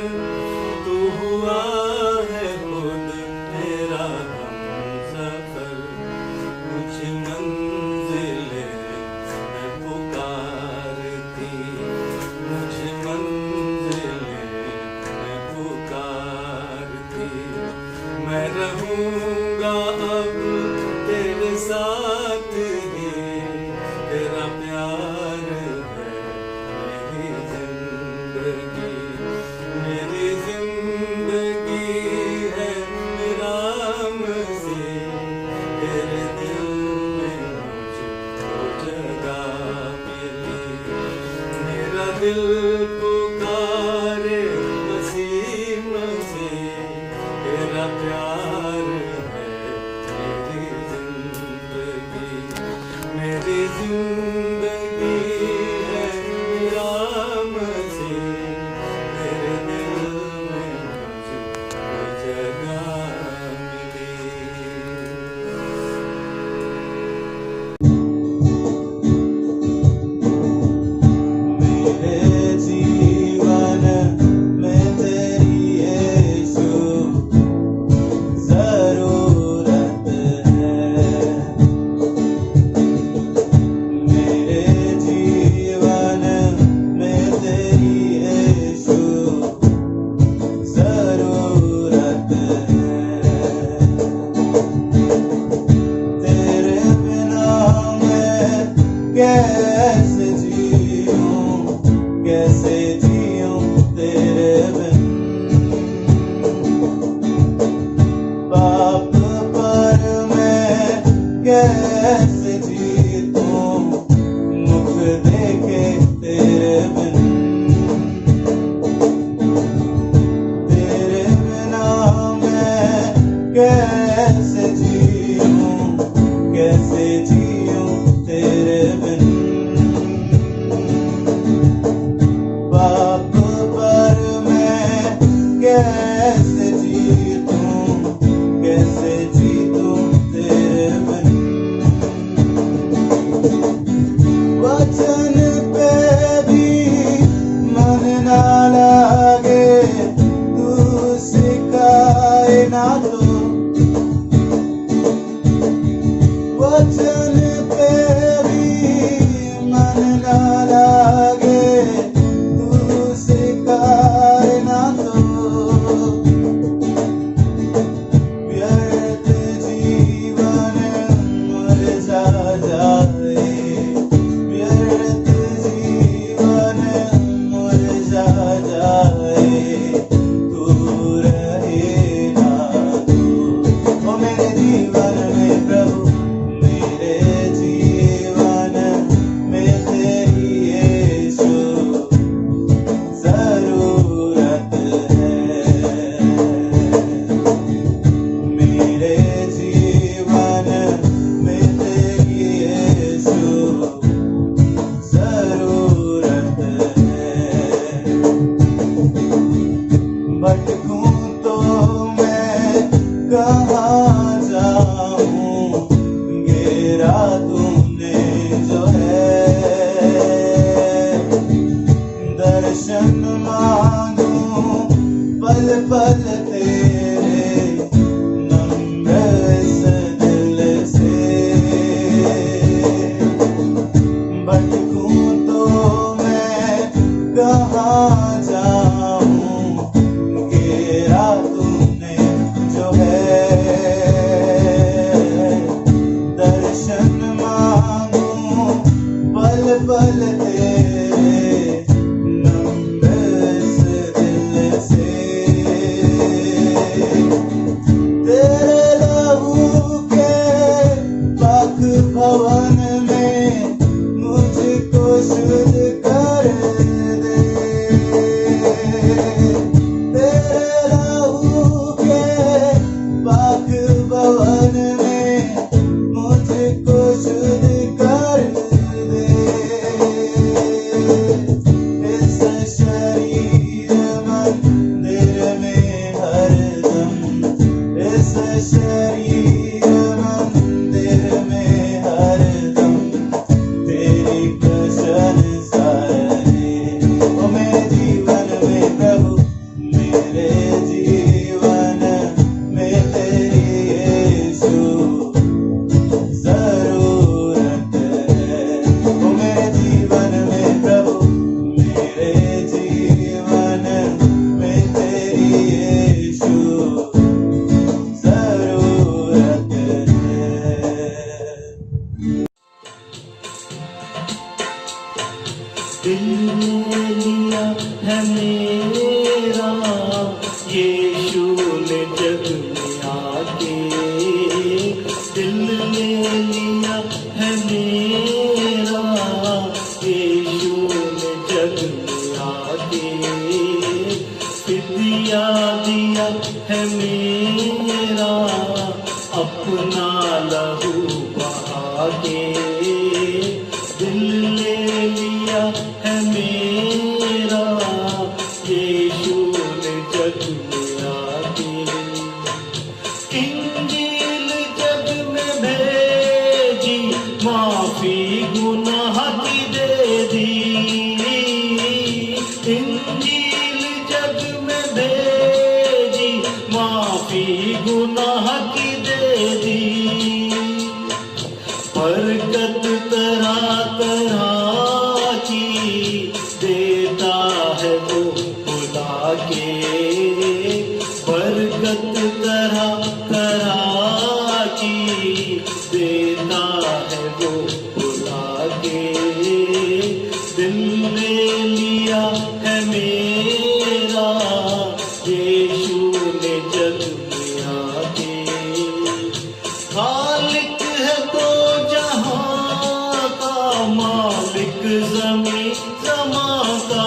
तू हुआ है खुद मेरा हमसफर। कुछ मंजिलें मैं पुकारती, कुछ मंजिलें मैं पुकारती। मैं रहूंगा अब तेरे साथ ही, तेरा प्यार है मेरी जिंदगी। मेरी जिंदगी है मेरा मसीह। तेरे दिल में मुझको जगह मिली। मेरा दिल पुकारे मसीह मसीह, तेरा प्यार है मेरी जिंदगी। मेरी जिंदगी है मेरा मसीह। तेरे दिल में मुझको जगह मिली। मेरे जीवन में तेरी यीशु ज़रूरत है। मेरे जीवन में तेरी यीशु ज़रूरत है। तेरे बिना मैं कैसे जीऊं, कैसे जीऊं तेरे बिन। पाप पर मैं कैसे जीतूं, मुख देखे तेरे बिन। तेरे बिना मैं कैसे जीऊं, कैसे जीऊं तेरे बिन। पाप पर मैं कैसे जीतूं, कैसे जीतूं तेरे बिन। वचन पे भी मन ना लागे, तू सिखाए ना तो। वचन पे भी मन ना लागे, तू सिखाए ना तो। व्यर्थ जीवन मुरझा जाए, व्यर्थ जीवन मुरझा जाए। तू रहे ना तू, ओ मेरे जीवन में प्रभु, मेरे तेरा तूने जो है दर्शन मांगूं पल पल तेरे नम्र इस दिल से भटकूं तो मैं कहाँ जाऊं घेरा तूने जो है दर्शन मांगूं पल पल तेरे नम्र इस दिल से तेरे लहू के पाक भवन में मुझको शुद्ध कर दे तेरे लहू के पाक भवन में मुझको शुद्ध कर दे इस शरीर मंदिर में हरदम इस शरीर मंदिर में हरदम तेरी प्रशंसा है ओ मेरे जीवन में प्रभु मेरे जीवन में तेरी यीशु जरूरत है ओ मेरे जीवन में प्रभु मेरे जीवन में तेरी यीशु जरूरत है दिल ने लिया है मेरा यीशु ने जग में आके दिल ने लिया है मेरा यीशु ने जग में आके फिदिया दिया है मेरा अपना लहू बहा के दिल ने लिया है मेरा यीशु ने जग में आके इंजील जग में भेजी माफी गुनाह की दे दी इंजील जग में भेजी माफी गुनाह की दे दी बरकत तरह तरह की देता है वो बुला के बरकत तरह तरह की देता है वो बुला के दिल ने लिया है मेरा यीशु ने जग में आके खालिक है तो जहां का मालिक ज़मीं ज़मां का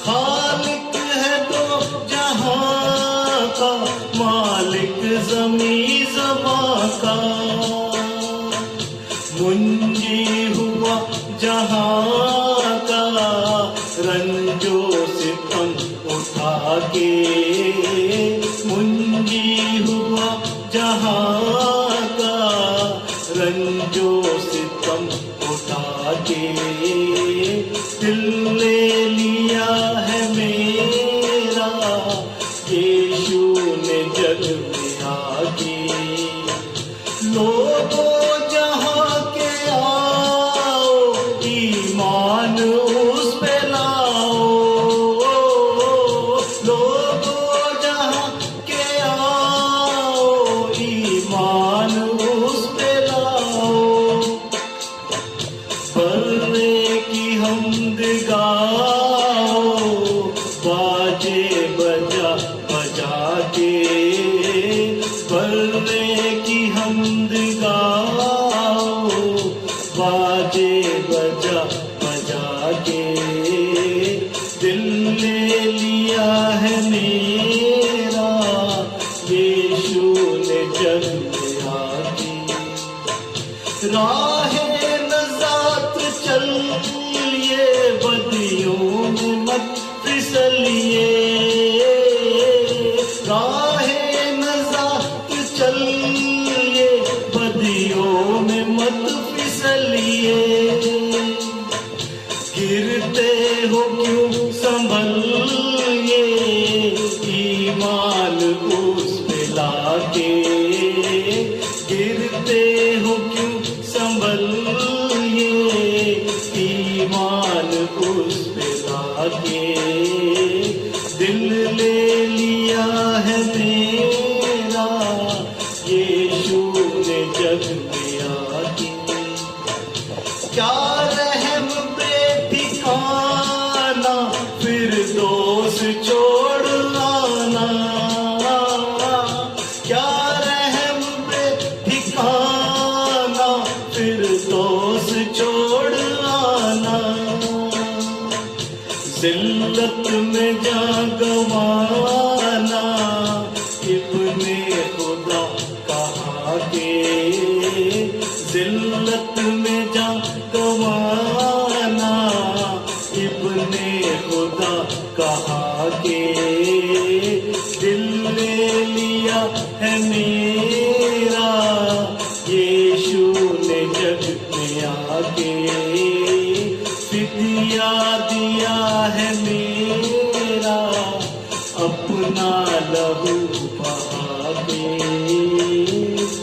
खालिक है तो जहां का मालिक ज़मीं ज़मां का मुंजी हुआ जहां का रंजो सितम उठा के मुंजी हुआ जहां का रंजो सितम उठा के दिल ने लिया है मेरा यीशु ने जग में आके लोगों जहां के आओ ईमान उस पे लाओ लोगों जहां के आओ ईमान उस पे लाओ बर्रे की हमद गाओ बाजे बजा बजा के बर्रे की हमद गाओ बाजे बजा बजा के दिल ने लिया है मेरा यीशु ने जग में आके राहे नजात चलिए बदियों में मत फिसलिए राहे नजात चलिए बदियों यीशु ने जग में आके क्या रहम बेठिकाना फिर दोष छोड़ आना, क्या रहम बेठिकाना फिर दोष छोड़ आना, जिल्लत में जा गवाना इब्ने खुदा कहा के, जिल्लत में जा गवाना इब्ने खुदा कहा के, दिल ले लिया है मेरा यीशु ने जग में आके, फिदिया दिया है मेरा अपना लहू बहा के,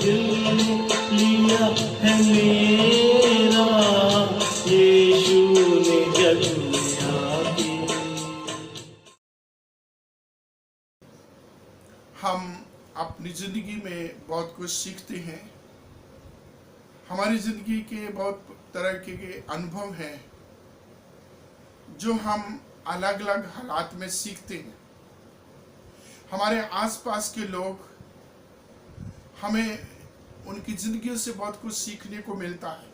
दिल ने लिया है मेरा यीशु ने जग में आके। हम अपनी ज़िंदगी में बहुत कुछ सीखते हैं। हमारी ज़िंदगी के बहुत तरह के अनुभव हैं जो हम अलग अलग हालात में सीखते हैं। हमारे आसपास के लोग हमें उनकी ज़िंदगियों से बहुत कुछ सीखने को मिलता है।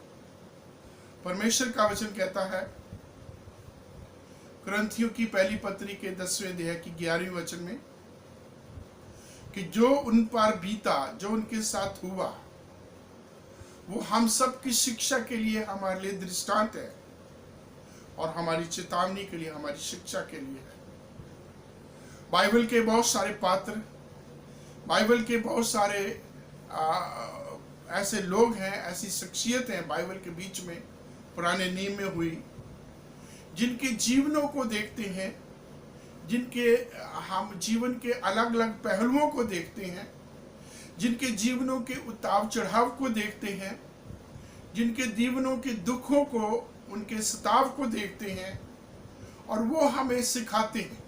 परमेश्वर का वचन कहता है कुरिन्थियों की पहली पत्री के 10वें अध्याय की 11वें वचन में कि जो उन पर बीता, जो उनके साथ हुआ, वो हम सब की शिक्षा के लिए हमारे लिए दृष्टांत है और हमारी चेतावनी के लिए, हमारी शिक्षा के लिए है। बाइबल के बहुत सारे पात्र, बाइबल के बहुत सारे ऐसे लोग हैं, ऐसी शख्सियत हैं बाइबल के बीच में, पुराने नियम में हुई, जिनके जीवनों को देखते हैं, जिनके हम जीवन के अलग अलग पहलुओं को देखते हैं, जिनके जीवनों के उतार चढ़ाव को देखते हैं, जिनके जीवनों के दुखों को, उनके सताव को देखते हैं और वो हमें सिखाते हैं।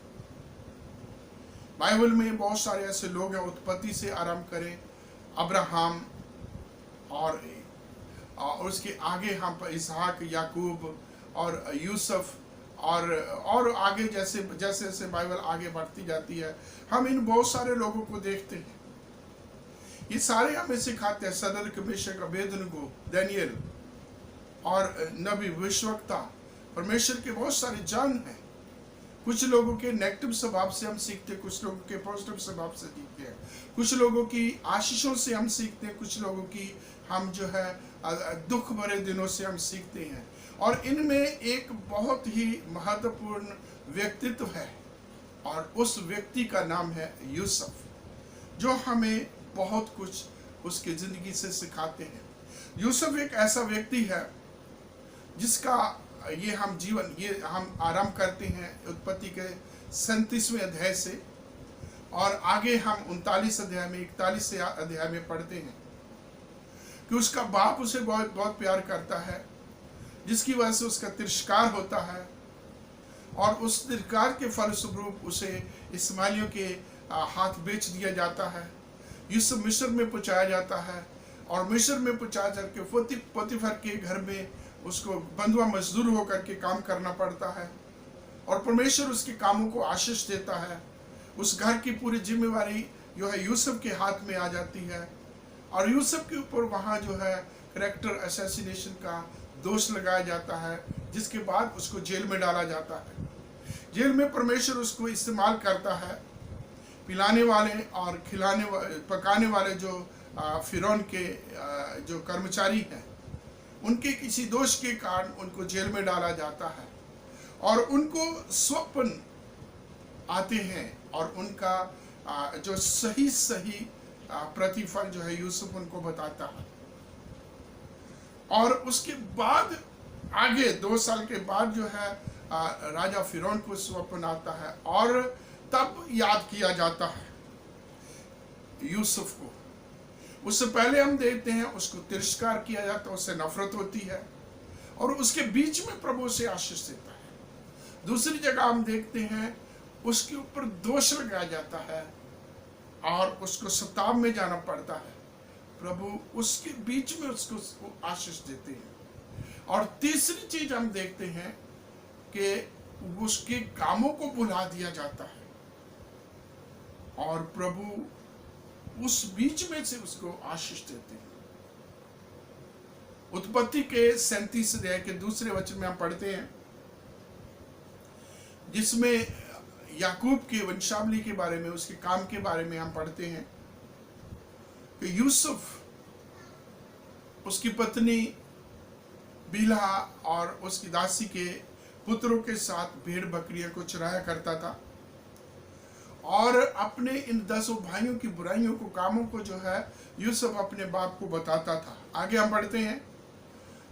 बाइबल में बहुत सारे ऐसे लोग हैं, उत्पत्ति से आरंभ करें, अब्राहम और उसके आगे हम इसहाक, याकूब और यूसुफ और आगे जैसे जैसे बाइबल आगे बढ़ती जाती है, हम इन बहुत सारे लोगों को देखते हैं। ये सारे हमें सिखाते हैं, सदरक, मेशक, अबेदनगो, दानियल और नबी, भविष्यवक्ता, परमेश्वर के बहुत सारे जान हैं। कुछ लोगों के नेगेटिव स्वभाव से हम सीखते हैं, कुछ लोगों के पॉजिटिव स्वभाव से सीखते हैं, कुछ लोगों की आशीषों से हम सीखते हैं, कुछ लोगों की हम जो है दुख भरे दिनों से हम सीखते हैं। और इनमें एक बहुत ही महत्वपूर्ण व्यक्तित्व है और उस व्यक्ति का नाम है यूसुफ, जो हमें बहुत कुछ उसकी ज़िंदगी से सिखाते हैं। यूसुफ एक ऐसा व्यक्ति है जिसका ये हम आरंभ करते हैं उत्पत्ति के 37वें अध्याय से और आगे हम 39 अध्याय में 41 अध्याय में पढ़ते हैं कि उसका बाप उसे बहुत बहुत प्यार करता है, जिसकी वजह से उसका तिरस्कार होता है और उस तिरस्कार के फलस्वरूप उसे इस्माइलियों के हाथ बेच दिया जाता है। यूसुफ मिस्र में पहुंचाया जाता है और मिस्र में पहुंचा करके पोतीफर के घर में उसको बंधुआ मजदूर होकर के काम करना पड़ता है और परमेश्वर उसके कामों को आशीष देता है। उस घर की पूरी जिम्मेवारी जो है यूसुफ के हाथ में आ जाती है और यूसुफ के ऊपर वहाँ जो है कैरेक्टर असैसिनेशन का दोष लगाया जाता है, जिसके बाद उसको जेल में डाला जाता है। जेल में परमेश्वर उसको इस्तेमाल करता है, पिलाने वाले और पकाने वाले जो फिरौन के जो कर्मचारी हैं, उनके किसी दोष के कारण उनको जेल में डाला जाता है और उनको स्वप्न आते हैं और उनका जो सही प्रतिफल जो है यूसुफ उनको बताता है। और उसके बाद आगे 2 साल के बाद जो है राजा फिरौन को स्वप्न आता है और तब याद किया जाता है यूसुफ को। उससे पहले हम देखते हैं उसको तिरस्कार किया जाता है, उससे नफरत होती है और उसके बीच में प्रभु से आशीष देता है। दूसरी जगह हम देखते हैं उसके ऊपर दोष लगाया जाता है और उसको सताव में जाना पड़ता है। प्रभु उसके बीच में उसको आशीष देते हैं। और तीसरी चीज हम देखते हैं कि उसके कामों को भुला दिया जाता है और प्रभु उस बीच में से उसको आशीष देते हैं। उत्पत्ति के 37 अध्याय के दूसरे वचन में हम पढ़ते हैं, जिसमें याकूब के वंशावली के बारे में, उसके काम के बारे में हम पढ़ते हैं कि यूसुफ उसकी पत्नी बिलहा और उसकी दासी के पुत्रों के साथ भेड़ बकरियां को चराया करता था और अपने इन 10 भाइयों की बुराइयों को, कामों को जो है यूसुफ अपने बाप को बताता था। आगे हम पढ़ते हैं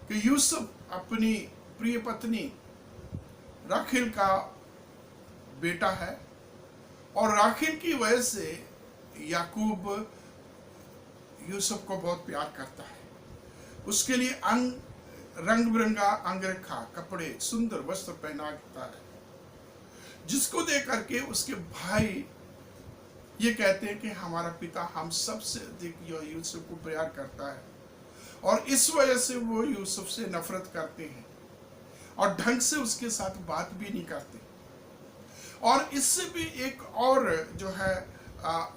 कि यूसुफ अपनी प्रिय पत्नी राखेल का बेटा है और राखेल की वजह से याकूब यूसुफ को बहुत प्यार करता है। उसके लिए रंग बिरंगा अंगरखा, कपड़े, सुंदर वस्त्र पहनाता है, जिसको देख करके उसके भाई ये कहते हैं कि हमारा पिता हम सबसे अधिक यूसुफ को प्यार करता है और इस वजह से वो यूसुफ से नफरत करते हैं और ढंग से उसके साथ बात भी नहीं करते। और इससे भी एक और जो है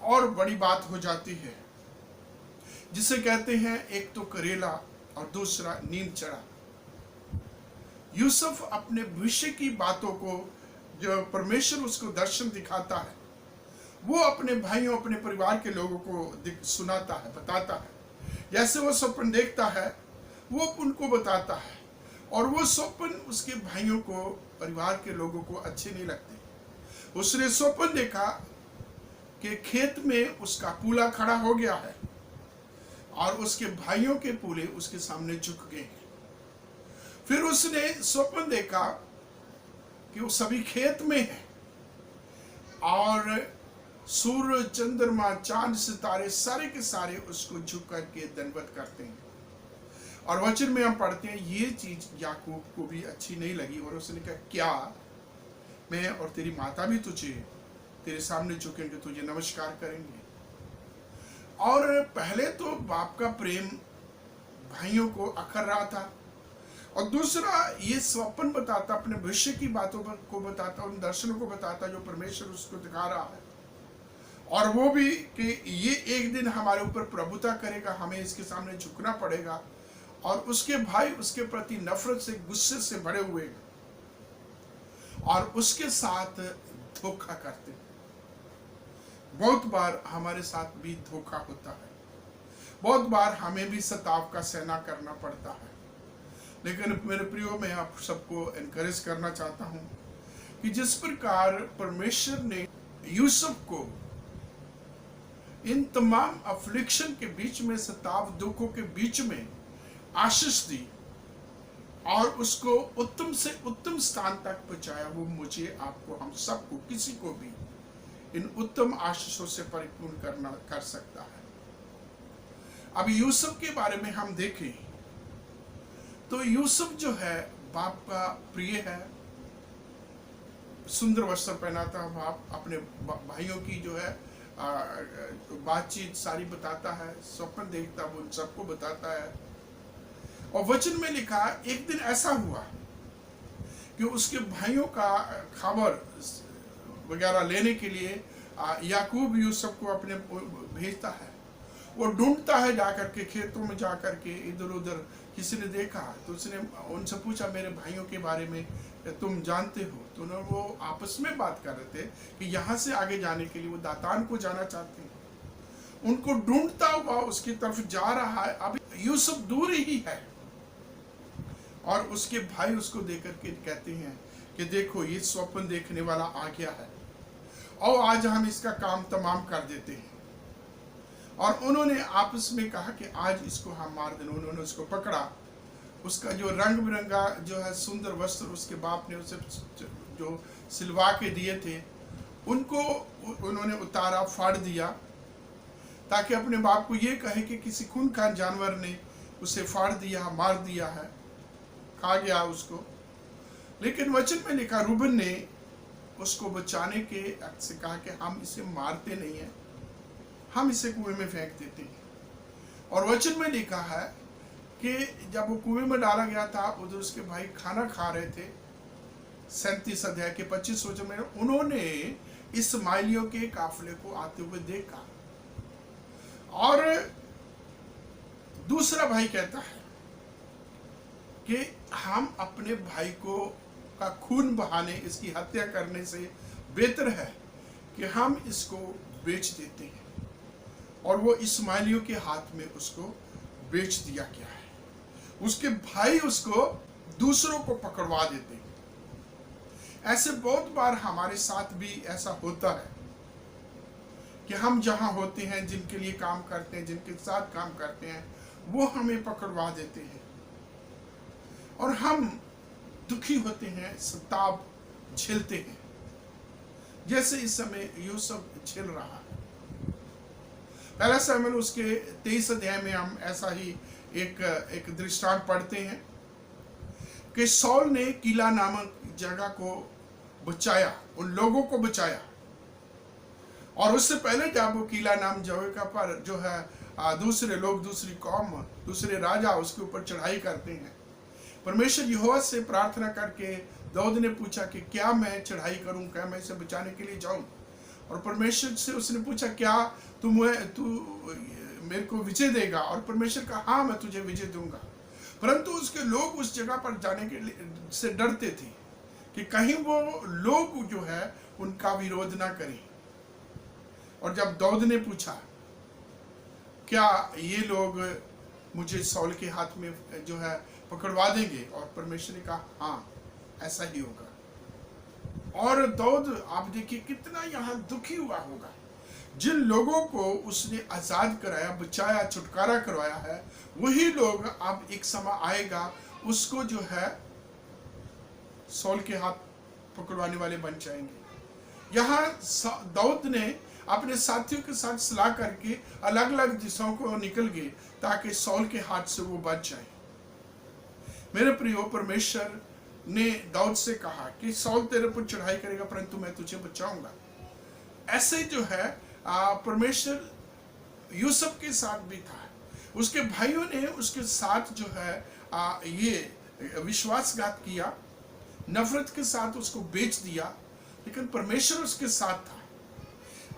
और बड़ी बात हो जाती है, जिसे कहते हैं एक तो करेला और दूसरा नींद चढ़ा। यूसुफ अपने भविष्य की बातों को, जो परमेश्वर उसको दर्शन दिखाता है, वो अपने भाइयों, अपने परिवार के लोगों को सुनाता है, बताता है। जैसे वो स्वप्न देखता है वो उनको बताता है और वो स्वप्न उसके भाइयों को, परिवार के लोगों को अच्छे नहीं लगते। उसने स्वप्न देखा कि खेत में उसका पूला खड़ा हो गया है और उसके भाइयों के पूले उसके सामने झुक गए हैं। फिर उसने स्वप्न देखा कि वो सभी खेत में है और सूर्य, चंद्रमा, चांद, सितारे सारे के सारे उसको झुक करके दंडवत करते हैं। और वचन में हम पढ़ते हैं ये चीज याकूब को भी अच्छी नहीं लगी और उसने कहा, क्या मैं और तेरी माता भी तुझे तेरे सामने झुकेंगे, तुझे नमस्कार करेंगे। और पहले तो बाप का प्रेम भाइयों को अखर रहा था और दूसरा ये स्वप्न बताता, अपने भविष्य की बातों को बताता, उन दर्शनों को बताता जो परमेश्वर उसको दिखा रहा है, और वो भी कि ये एक दिन हमारे ऊपर प्रभुता करेगा, हमें इसके सामने झुकना पड़ेगा। और उसके भाई उसके प्रति नफरत से, गुस्से से भरे हुए और उसके साथ धोखा करते। बहुत बार हमारे साथ भी धोखा होता है, बहुत बार हमें भी सताव का सहना करना पड़ता है। लेकिन मेरे प्रियो, मैं आप सबको एनकरेज करना चाहता हूं कि जिस प्रकार परमेश्वर ने यूसुफ को इन तमाम अफ्लिक्शन के बीच में, सताव, दुखों के बीच में आशीष दी और उसको उत्तम से उत्तम स्थान तक पहुंचाया, वो मुझे, आपको, हम सबको, किसी को भी इन उत्तम आशीषों से परिपूर्ण कर सकता है। अब यूसुफ के बारे में हम देखें तो यूसुफ जो है बाप का प्रिय है, सुंदर वस्त्र पहनाता बाप, अपने भाइयों की जो है बातचीत सारी बताता है, स्वप्न देखता वो उन सबको बताता है। और वचन में लिखा, एक दिन ऐसा हुआ कि उसके भाइयों का खबर वगैरह लेने के लिए याकूब यूसुफ को अपने भेजता है। वो ढूंढता है जाकर के, खेतों में जाकर के, इधर उधर किसी ने देखा तो उसने उनसे पूछा, मेरे भाइयों के बारे में तुम जानते हो? तो उन्होंने, वो आपस में बात कर रहे थे कि यहाँ से आगे जाने के लिए वो दातान को जाना चाहते हैं। उनको ढूंढता हुआ उसकी तरफ जा रहा है। अभी यूसुफ दूर ही है और उसके भाई उसको देकर के कहते हैं कि देखो ये स्वप्न देखने वाला आ गया है और आज हम इसका काम तमाम कर देते हैं। और उन्होंने आपस में कहा कि आज इसको हम मार दें। उन्होंने उसको पकड़ा, उसका जो रंग बिरंगा जो है सुंदर वस्त्र उसके बाप ने उसे जो सिलवा के दिए थे उनको उन्होंने उतारा, फाड़ दिया, ताकि अपने बाप को ये कहे कि किसी खूनखार जानवर ने उसे फाड़ दिया, मार दिया है, खा गया उसको। लेकिन वचन में लिखा, रूबन ने उसको बचाने के हक से कहा कि हम इसे मारते नहीं हैं, हम इसे कुएं में फेंक देते हैं। और वचन में लिखा है कि जब वो कुएं में डाला गया था, उधर उसके भाई खाना खा रहे थे। 37 अध्याय के 25 वचन में उन्होंने इस्माइलियों के काफिले को आते हुए देखा, और दूसरा भाई कहता है कि हम अपने भाई को का खून बहाने, इसकी हत्या करने से बेहतर है कि हम इसको बेच देते हैं। और वो इस्माइलियों के हाथ में उसको बेच दिया गया है। उसके भाई उसको दूसरों को पकड़वा देते हैं। ऐसे बहुत बार हमारे साथ भी ऐसा होता है कि हम जहां होते हैं, जिनके लिए काम करते हैं, जिनके साथ काम करते हैं, वो हमें पकड़वा देते हैं और हम दुखी होते हैं, सताव झेलते हैं, जैसे इस समय यूसुफ झेल रहा है। पहला शमूएल उसके 23 अध्याय में हम ऐसा ही एक दृष्टांत पढ़ते हैं कि सौल ने किला नामक जगह को बचाया, उन लोगों को बचाया। और उससे पहले जब वो किला नाम जगह पर जो है दूसरे लोग, दूसरी कौम, दूसरे राजा उसके ऊपर चढ़ाई करते हैं, परमेश्वर यहोवा से प्रार्थना करके दाऊद ने पूछा कि क्या मैं चढ़ाई करूं, क्या मैं इसे बचाने के लिए जाऊं। और परमेश्वर से उसने पूछा क्या तू मेरे को विजय देगा, और परमेश्वर कहा हाँ मैं तुझे विजय दूंगा। परंतु उसके लोग उस जगह पर जाने के लिए से डरते थे कि कहीं वो लोग जो है उनका विरोध ना करें। और जब दाऊद ने पूछा क्या ये लोग मुझे सौल के हाथ में जो है पकड़वा देंगे, और परमेश्वर ने कहा हाँ ऐसा ही होगा। और दाऊद आप देखिए कितना यहाँ दुखी हुआ होगा। जिन लोगों को उसने आजाद कराया, बचाया, छुटकारा करवाया है, वही लोग अब एक समय आएगा उसको जो है सौल के हाथ पकड़वाने वाले बन जाएंगे। यहाँ दाऊद ने अपने साथियों के साथ सलाह करके अलग अलग दिशाओं को निकल गए ताकि सौल के हाथ से वो बच जाए। मेरे प्रियो, परमेश्वर ने दाऊद से कहा कि सौल तेरे पर चढ़ाई करेगा परंतु मैं तुझे बचाऊंगा। ऐसे जो है परमेश्वर यूसुफ के साथ भी था। उसके भाइयों ने उसके साथ जो है ये विश्वासघात किया, नफरत के साथ उसको बेच दिया, लेकिन परमेश्वर उसके साथ था।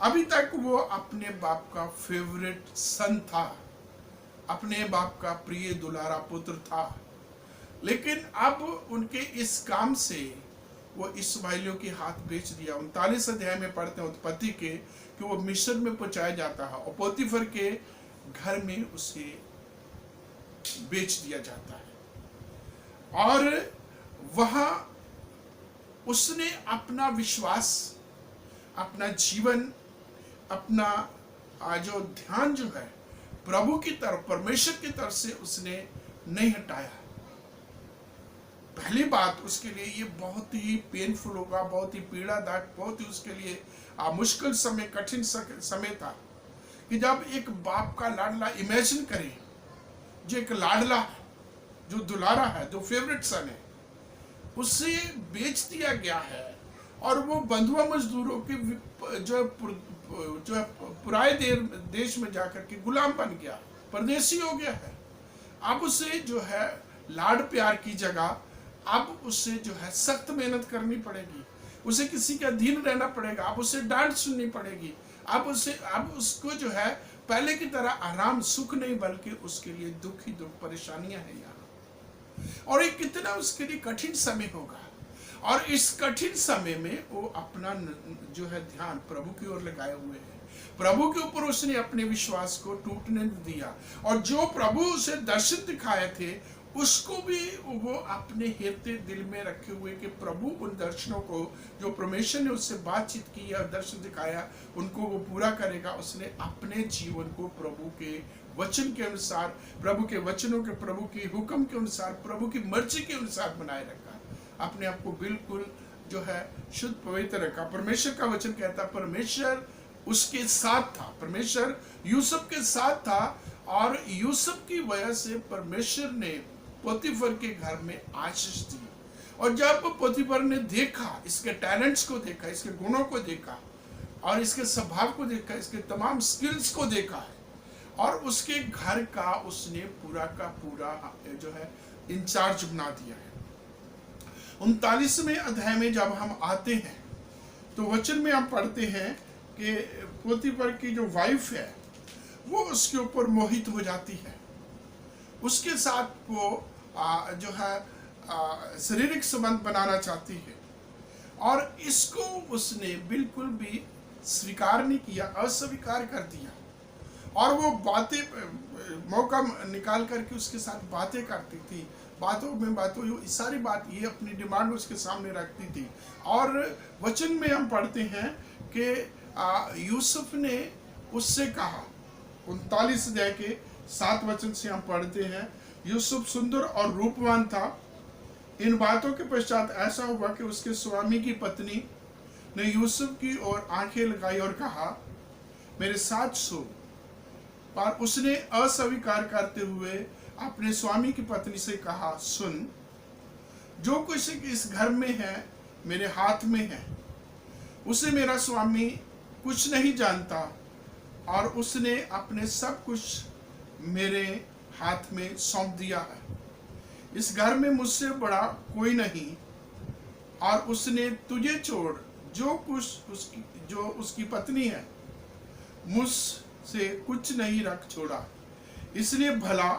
अभी तक वो अपने बाप का फेवरेट सन था, अपने बाप का प्रिय दुलारा पुत्र था, लेकिन अब उनके इस काम से वो इस्माइलियों के हाथ बेच दिया। 39 अध्याय में पढ़ते हैं उत्पत्ति के कि वो मिस्र में पहुंचाया जाता है और पोतीफर के घर में उसे बेच दिया जाता है। और वहां उसने अपना विश्वास, अपना जीवन, अपना जो ध्यान जो है प्रभु की तरफ, परमेश्वर की तरफ से उसने नहीं हटाया। पहली बात उसके लिए ये बहुत ही पेनफुल होगा, बहुत ही पीड़ादायक, बहुत ही उसके लिए मुश्किल समय, कठिन समय था कि जब एक बाप का लाडला, इमेजिन करें जो एक लाडला है, जो दुलारा है, जो फेवरेट सन है, उसे बेच दिया गया है और वो बंधुआ मजदूरों के जो पुराने देश में जाकर के गुलाम बन गया, परदेसी हो गया है। अब उसे जो है लाड प्यार की जगह अब उसे जो है सख्त मेहनत करनी पड़ेगी, उसे किसी का अधीन रहना पड़ेगा, अब उसे डांट सुननी पड़ेगी, अब उसको जो है पहले की तरह आराम सुख नहीं बल्कि उसके लिए दुख ही दुख, परेशानियां हैं यहाँ। और ये कितना उसके लिए कठिन समय होगा। और इस कठिन समय में वो अपना जो है ध्यान प्रभु की ओर लगाए हुए हैं। प्रभु के ऊपर उसने अपने विश्वास को टूटने दिया और जो प्रभु उसे दर्शन दिखाए थे उसको भी वो अपने हृदय दिल में रखे हुए कि प्रभु उन दर्शनों को जो परमेश्वर ने उससे बातचीत की या दर्शन दिखाया उनको वो पूरा करेगा। उसने अपने जीवन को प्रभु के वचन के अनुसार, प्रभु के वचनों के, प्रभु के हुक्म के अनुसार, प्रभु की मर्जी के अनुसार बनाए रखा, अपने आप को बिल्कुल जो है शुद्ध पवित्र रखा। परमेश्वर का वचन कहता परमेश्वर उसके साथ था, परमेश्वर यूसुफ के साथ था और यूसुफ की वजह से परमेश्वर ने पोतीफर के घर में आशीष दी। और जब पोतीफर ने देखा, इसके टैलेंट्स को देखा, इसके गुणों को देखा और इसके स्वभाव को देखा, इसके तमाम स्किल्स को देखा है और उसके घर का उसने पूरा का पूरा जो है इंचार्ज बना दिया है। 39वें अध्याय में जब हम आते हैं तो वचन में हम पढ़ते हैं कि पोतीफर की जो वाइफ है वो उसके ऊपर मोहित हो जाती है, उसके साथ वो जो है शारीरिक संबंध बनाना चाहती है, और इसको उसने बिल्कुल भी स्वीकार नहीं किया, अस्वीकार कर दिया, और वो बातें मौका निकाल करके उसके साथ बातें करती थी, बातों सारी बात ये अपनी डिमांड उसके सामने रखती थी। और वचन में हम पढ़ते हैं कि यूसुफ ने उससे कहा, 39 अध्याय के 7 वचन से हम पढ़ते हैं, यूसुफ सुंदर और रूपवान था। इन बातों के पश्चात ऐसा हुआ कि उसके स्वामी की पत्नी ने यूसुफ की ओर आंखें लगाई और कहा, मेरे साथ सो। पर उसने अस्वीकार करते हुए अपने स्वामी की पत्नी से कहा, सुन, जो कुछ इस घर में है मेरे हाथ में है, उसे मेरा स्वामी कुछ नहीं जानता, और उसने अपने सब कुछ मेरे हाथ में सौंप दिया है। इस घर में मुझसे बड़ा कोई नहीं, और उसने तुझे छोड़ जो उसकी पत्नी है मुझसे कुछ नहीं रख छोड़ा। इसलिए भला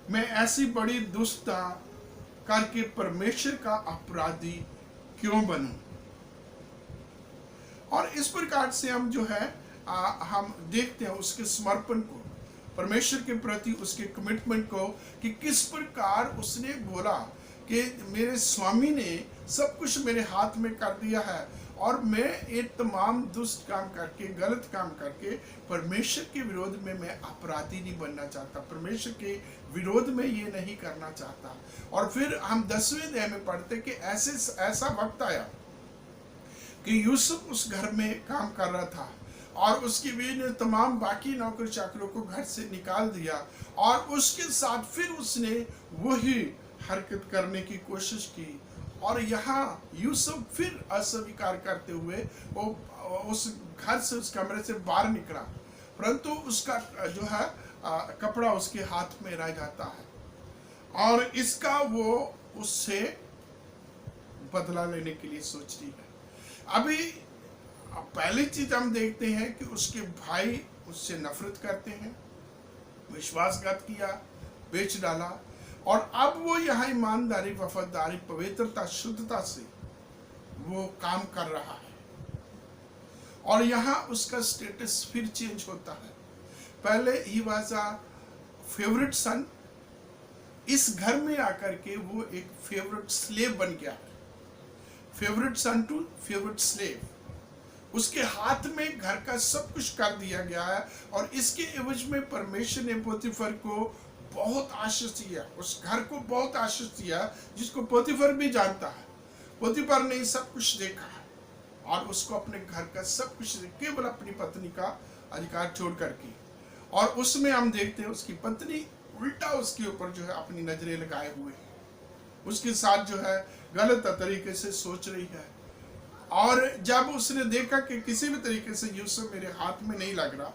मैं ऐसी बड़ी दुष्टता करके परमेश्वर का अपराधी क्यों बनूं? और इस प्रकार से हम जो है हम देखते हैं उसके समर्पण को, परमेश्वर के प्रति उसके कमिटमेंट को, कि किस प्रकार उसने बोला कि मेरे स्वामी ने सब कुछ मेरे हाथ में कर दिया है, और मैं ये तमाम दुष्ट काम करके, गलत काम करके परमेश्वर के विरोध में मैं अपराधी नहीं बनना चाहता, परमेश्वर के विरोध में ये नहीं करना चाहता। और फिर हम 10वें अध्याय में पढ़ते कि ऐसा वक्त आया कि यूसुफ उस घर में काम कर रहा था, और उसकी बीवी ने तमाम बाकी नौकर चाकरों को घर से निकाल दिया, और उसके साथ फिर उसने वही हरकत करने की कोशिश की। और यहाँ यूसुफ फिर अस्वीकार करते हुए वो उस घर से, उस कमरे से बाहर निकला, परंतु उसका जो है कपड़ा उसके हाथ में रह जाता है, और इसका वो उससे बदला लेने के लिए सोच रही है। अभी पहली चीज हम देखते हैं कि उसके भाई उससे नफरत करते हैं, विश्वासघात किया, बेच डाला, और अब वो यहाँ ईमानदारी, वफादारी, पवित्रता, शुद्धता से वो काम कर रहा है, और यहाँ उसका स्टेटस फिर चेंज होता है। पहले ही वाज अ फेवरेट सन, इस घर में आकर के वो एक फेवरेट स्लेव बन गया है, favourite son to favourite slave. उसके हाथ में घर का सब कुछ कर दिया गया है, और इसके एवज में परमेश्वर ने पोतीफर को बहुत आशीष दिया, उस घर को बहुत आशीष दिया, जिसको पोतीफर भी जानता है। पोतीफर ने सब कुछ देखा है, और उसको अपने घर का सब कुछ केवल अपनी पत्नी का अधिकार छोड़ करके, और उसमें हम देखते हैं उसकी पत्नी उल्टा उसके ऊपर जो है अपनी नजरें लगाए हुए है, उसके साथ जो है गलत तरीके से सोच रही है। और जब उसने देखा कि किसी भी तरीके से यूसुफ मेरे हाथ में नहीं लग रहा,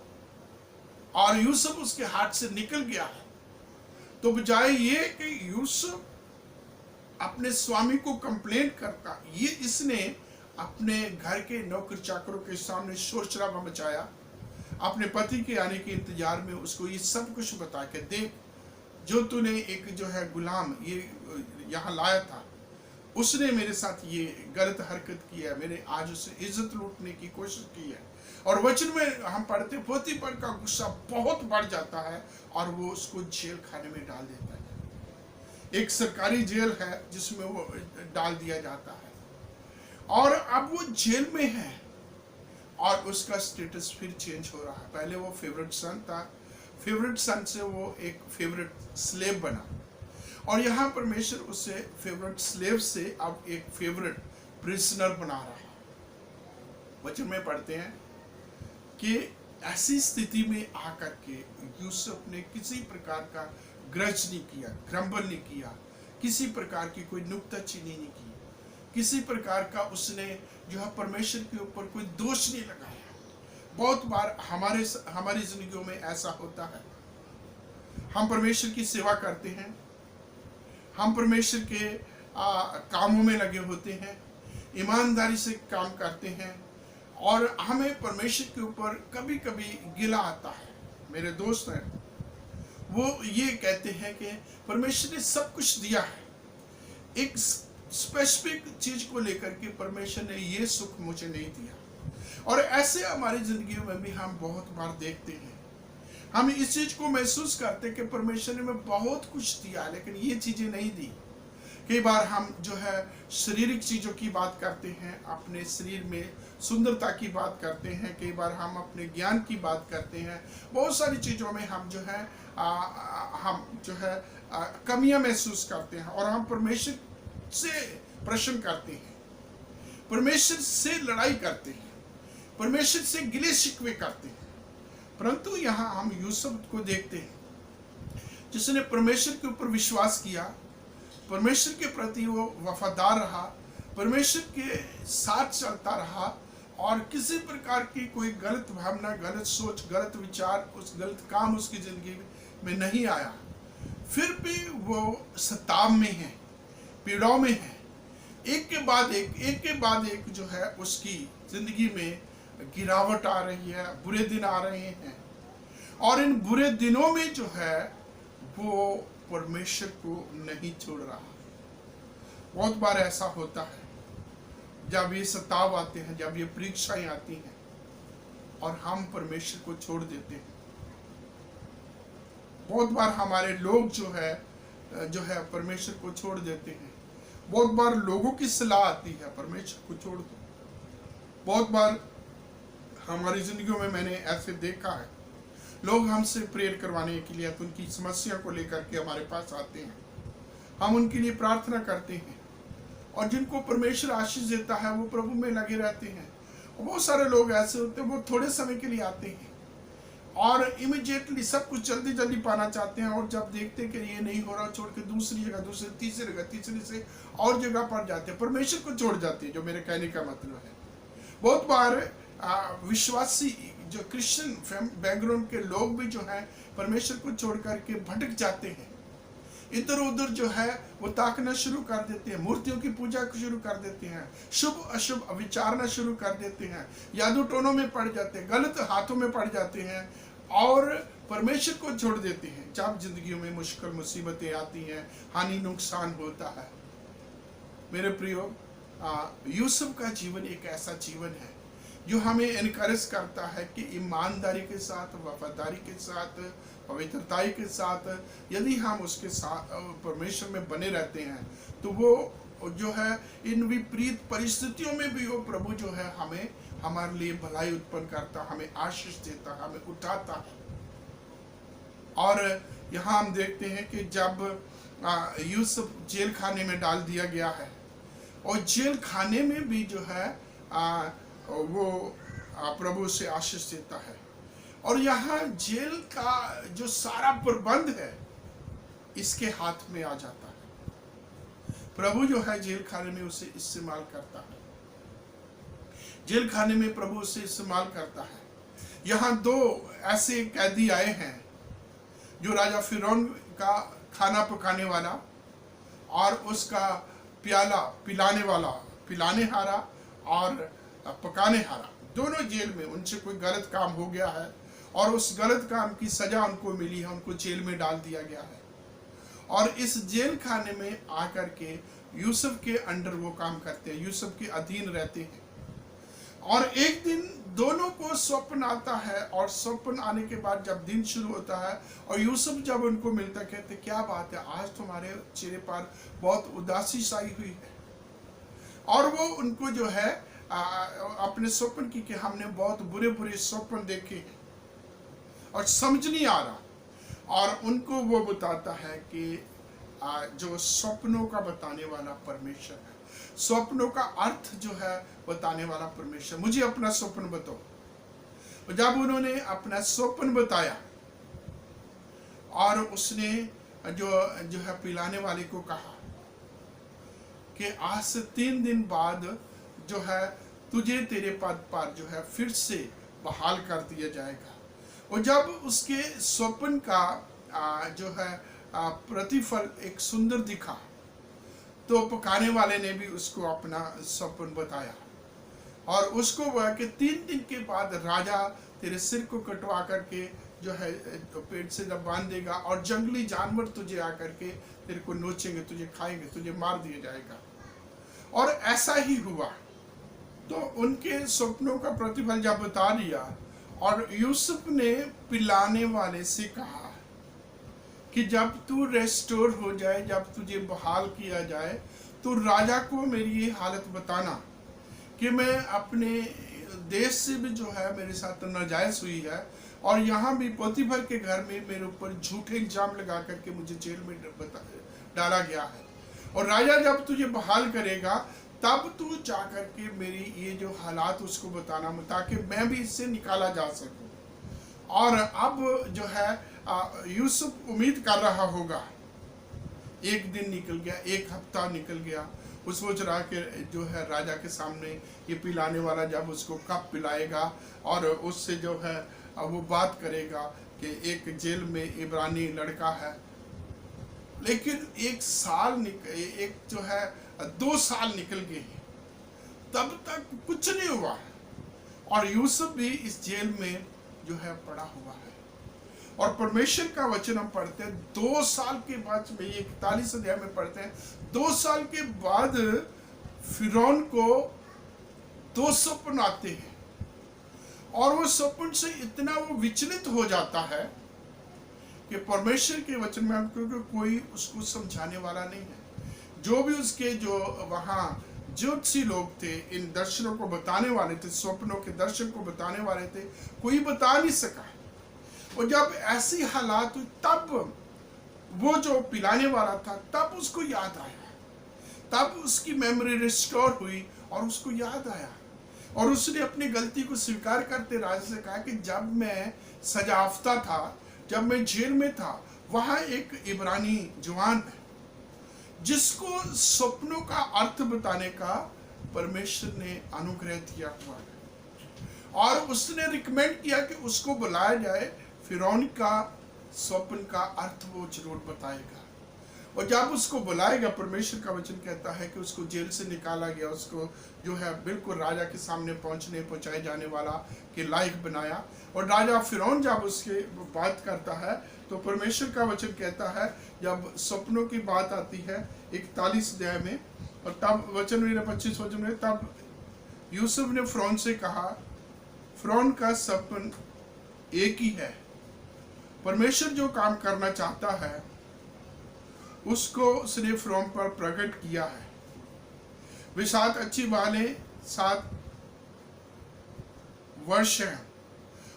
और यूसुफ उसके हाथ से निकल गया है, तो बजाय ये कि यूसुफ अपने स्वामी को कंप्लेंट करता, ये इसने अपने घर के नौकर चाकरों के सामने शोर शराबा मचाया, अपने पति के आने के इंतजार में उसको ये सब कुछ बता के, देख जो तूने एक जो है गुलाम ये यहाँ लाया था, उसने मेरे साथ ये गलत हरकत की है, मेरे आज उसे इज्जत लूटने की कोशिश की है। और वचन में हम पढ़ते पोतीफर का गुस्सा बहुत बढ़ जाता है, और वो उसको जेल खाने में डाल देता है। एक सरकारी जेल है जिसमें वो डाल दिया जाता है, और अब वो जेल में है, और उसका स्टेटस फिर चेंज हो रहा है। पहले वो फेवरेट सन था, फेवरेट सन से वो एक फेवरेट स्लेव बना, और यहाँ परमेश्वर उसे फेवरेट स्लेव से अब एक फेवरेट प्रिजनर बना रहा है। वचन में पढ़ते हैं कि ऐसी स्थिति में आकर के यूसुफ ने किसी प्रकार का ग्रज नहीं किया, ग्रम्बल नहीं किया, किसी प्रकार की कोई नुक्ताचीनी नहीं की, किसी प्रकार का उसने जो है परमेश्वर के ऊपर कोई दोष नहीं लगाया। बहुत बार हमारी जिंदगियों में ऐसा होता है हम परमेश्वर की सेवा करते हैं, हम परमेश्वर के कामों में लगे होते हैं, ईमानदारी से काम करते हैं, और हमें परमेश्वर के ऊपर कभी कभी गिला आता है। मेरे दोस्त हैं, वो ये कहते हैं कि परमेश्वर ने सब कुछ दिया है, एक स्पेसिफिक चीज को लेकर के परमेश्वर ने ये सुख मुझे नहीं दिया। और ऐसे हमारी जिंदगी में भी हम बहुत बार देखते हैं, हम इस चीज को महसूस करते हैं कि परमेश्वर ने हमें बहुत कुछ दिया लेकिन ये चीजें नहीं दी। कई बार हम जो है शारीरिक चीजों की बात करते हैं, अपने शरीर में सुंदरता की बात करते हैं, कई बार हम अपने ज्ञान की बात करते हैं, बहुत सारी चीजों में हम जो है कमियां महसूस करते हैं, और हम परमेश्वर से प्रश्न करते हैं, परमेश्वर से लड़ाई करते हैं, परमेश्वर से गिले शिकवे करते हैं। परंतु यहाँ हम यूसुफ को देखते हैं जिसने परमेश्वर के ऊपर विश्वास किया, परमेश्वर के प्रति वो वफादार रहा, परमेश्वर के साथ चलता रहा, और किसी प्रकार की कोई गलत भावना, गलत सोच, गलत विचार, उस गलत काम उसकी जिंदगी में नहीं आया। फिर भी वो सताव में है, पीड़ाओं में है, एक के बाद एक जो है उसकी जिंदगी में गिरावट आ रही है, बुरे दिन आ रहे हैं, और इन बुरे दिनों में जो है वो परमेश्वर को नहीं छोड़ रहा। बहुत बार ऐसा होता है जब ये सताव आते हैं, जब ये परीक्षाएं आती हैं और हम परमेश्वर को छोड़ देते हैं। बहुत बार हमारे लोग जो है परमेश्वर को छोड़ देते हैं। बहुत बार लोगों की सलाह आती है परमेश्वर को छोड़ दो। बहुत बार हमारी जिंदगियों में मैंने ऐसे देखा है, लोग हमसे प्रेयर करवाने के लिए उनकी समस्या को लेकर के हमारे पास आते हैं, हम उनके लिए प्रार्थना करते हैं, और जिनको परमेश्वर आशीष देता है वो प्रभु में लगे रहते हैं। और बहुत सारे लोग ऐसे होते हैं, वो थोड़े समय के लिए आते हैं और इमीडिएटली सब कुछ जल्दी जल्दी पाना चाहते हैं, और जब देखते हैं कि ये नहीं हो रहा, छोड़ के दूसरी जगह, दूसरी तीसरी से और जगह पर जाते हैं, परमेश्वर को छोड़ जाते हैं। जो मेरे कहने का मतलब है, बहुत बार विश्वासी जो क्रिश्चियन बैकग्राउंड के लोग भी जो है परमेश्वर को छोड़ करके भटक जाते हैं, इधर उधर जो है वो ताकना शुरू कर देते हैं, मूर्तियों की पूजा शुरू कर देते हैं, शुभ अशुभ विचारना शुरू कर देते हैं, जादू टोनों में पड़ जाते हैं, गलत हाथों में पड़ जाते हैं, और परमेश्वर को छोड़ देते हैं। जब जिंदगियों में मुश्किल मुसीबतें आती हैं, हानि नुकसान होता है। मेरे प्रियो, यूसुफ का जीवन एक ऐसा जीवन है जो हमें एनकरेज करता है कि ईमानदारी के साथ, वफादारी के साथ, पवित्रताई के साथ यदि हम उसके साथ परमेश्वर में बने रहते हैं, तो वो जो है इन विपरीत परिस्थितियों में भी वो प्रभु जो है हमें, हमारे लिए भलाई उत्पन्न करता, हमें आशीष देता, हमें उठाता है। और यहाँ हम देखते हैं कि जब यूसुफ जेल खाने में डाल दिया गया है, और जेल खाने में भी जो है वो प्रभु से आशीष देता है, और यहाँ जेल का जो सारा प्रबंध है इसके हाथ में आ जाता है। प्रभु जो है जेल खाने में उसे इस्तेमाल करता है, जेल खाने में प्रभु उसे इस्तेमाल करता है। यहाँ दो ऐसे कैदी आए हैं, जो राजा फिरौन का खाना पकाने वाला और उसका प्याला पिलाने हारा और पकाने हारा, दोनों जेल में उनसे कोई गलत काम हो गया है, और उस गलत काम की सजा उनको मिली है, उनको जेल में डाल दिया गया है। और इस जेल खाने में आकर के यूसुफ के अंडर वो काम करते हैं, यूसुफ के अधीन रहते हैं। और एक दिन दोनों को स्वप्न आता है, और स्वप्न आने के बाद जब दिन शुरू होता है और यूसुफ जब उनको मिलता, कहते क्या बात है, आज तुम्हारे चेहरे पर बहुत उदासी छाई हुई है। और वो उनको जो है अपने स्वप्न की कि हमने बहुत बुरे बुरे स्वप्न देखे हैं और समझ नहीं आ रहा, और उनको वो बताता है कि जो स्वप्नों का बताने वाला परमेश्वर है, स्वप्नों का अर्थ जो है बताने वाला परमेश्वर, मुझे अपना स्वप्न बताओ। जब उन्होंने अपना स्वप्न बताया, और उसने जो है पिलाने वाले को कहा कि आज से 3 दिन बाद जो है तुझे तेरे पद पर जो है फिर से बहाल कर दिया जाएगा। और जब उसके स्वप्न का जो है प्रतिफल एक सुंदर दिखा, तो पकाने वाले ने भी उसको अपना स्वप्न बताया और उसको बोला कि 3 दिन के बाद राजा तेरे सिर को कटवा करके जो है पेट से जब बांध देगा और जंगली जानवर तुझे आकर के तेरे को नोचेंगे, तुझे खाएंगे, तुझे मार दिया जाएगा। और ऐसा ही हुआ। तो उनके स्वप्नों का प्रतिफल जब बता दिया और यूसुफ ने पिलाने वाले से कहा कि जब तू रेस्टोर हो जाए, जब तुझे बहाल किया जाए, तो राजा को मेरी ये हालत बताना कि मैं अपने देश से भी जो है मेरे साथ नाजायज हुई है और यहाँ भी पोतीफर के घर में मेरे ऊपर झूठे इल्जाम लगा करके मुझे जेल में डाला गया है। और राजा जब तुझे बहाल करेगा तब तू जा करके मेरी ये जो हालात उसको बताना, ताकि मैं भी इससे निकाला जा सकूं। और अब जो है यूसुफ उम्मीद कर रहा होगा, एक दिन निकल गया, एक हफ्ता निकल गया, वो सोच रहा कि जो है राजा के सामने ये पिलाने वाला जब उसको कप पिलाएगा और उससे जो है वो बात करेगा कि एक जेल में इब्रानी लड़का है। लेकिन 2 साल निकल गए, तब तक कुछ नहीं हुआ और यूसुफ भी इस जेल में जो है पड़ा हुआ है। और परमेश्वर का वचन हम पढ़ते हैं 2 साल के बाद में, 41 अध्याय में पढ़ते हैं, 2 साल के बाद फिरौन को 2 स्वप्न आते हैं और वो स्वप्न से इतना वो विचलित हो जाता है कि परमेश्वर के वचन में क्योंकि कोई उसको समझाने वाला नहीं है। जो भी उसके जो वहाँ ज्योतिषी लोग थे, इन दर्शनों को बताने वाले थे, स्वप्नों के दर्शन को बताने वाले थे, कोई बता नहीं सका। और जब ऐसी हालात हुई तब वो जो पिलाने वाला था तब उसको याद आया, तब उसकी मेमोरी रिस्टोर हुई और उसको याद आया और उसने अपनी गलती को स्वीकार करते राजा से कहा कि जब मैं सजाफ्ता था, जब मैं जेल में था, वहां एक इब्रानी जवान है जिसको स्वप्नों का अर्थ बताने का परमेश्वर ने अनुग्रह दिया हुआ है और उसने रिकमेंड किया कि उसको बुलाया जाए, फिरौन का स्वप्न का अर्थ वो जरूर बताएगा। और जब उसको बुलाएगा, परमेश्वर का वचन कहता है कि उसको जेल से निकाला गया, उसको जो है बिल्कुल राजा के सामने पहुंचाए जाने वाला के लायक बनाया। और राजा फिरौन जब उसके बात करता है तो परमेश्वर का वचन कहता है, जब स्वप्नों की बात आती है 41 अध्याय में, और तब वचन मेरे 25 वचन में, तब यूसुफ ने फिरौन से कहा, फिरौन का स्वप्न एक ही है, परमेश्वर जो काम करना चाहता है उसको उसने फिरौन पर प्रकट किया है। वे 7 अच्छी बालें 7 वर्ष हैं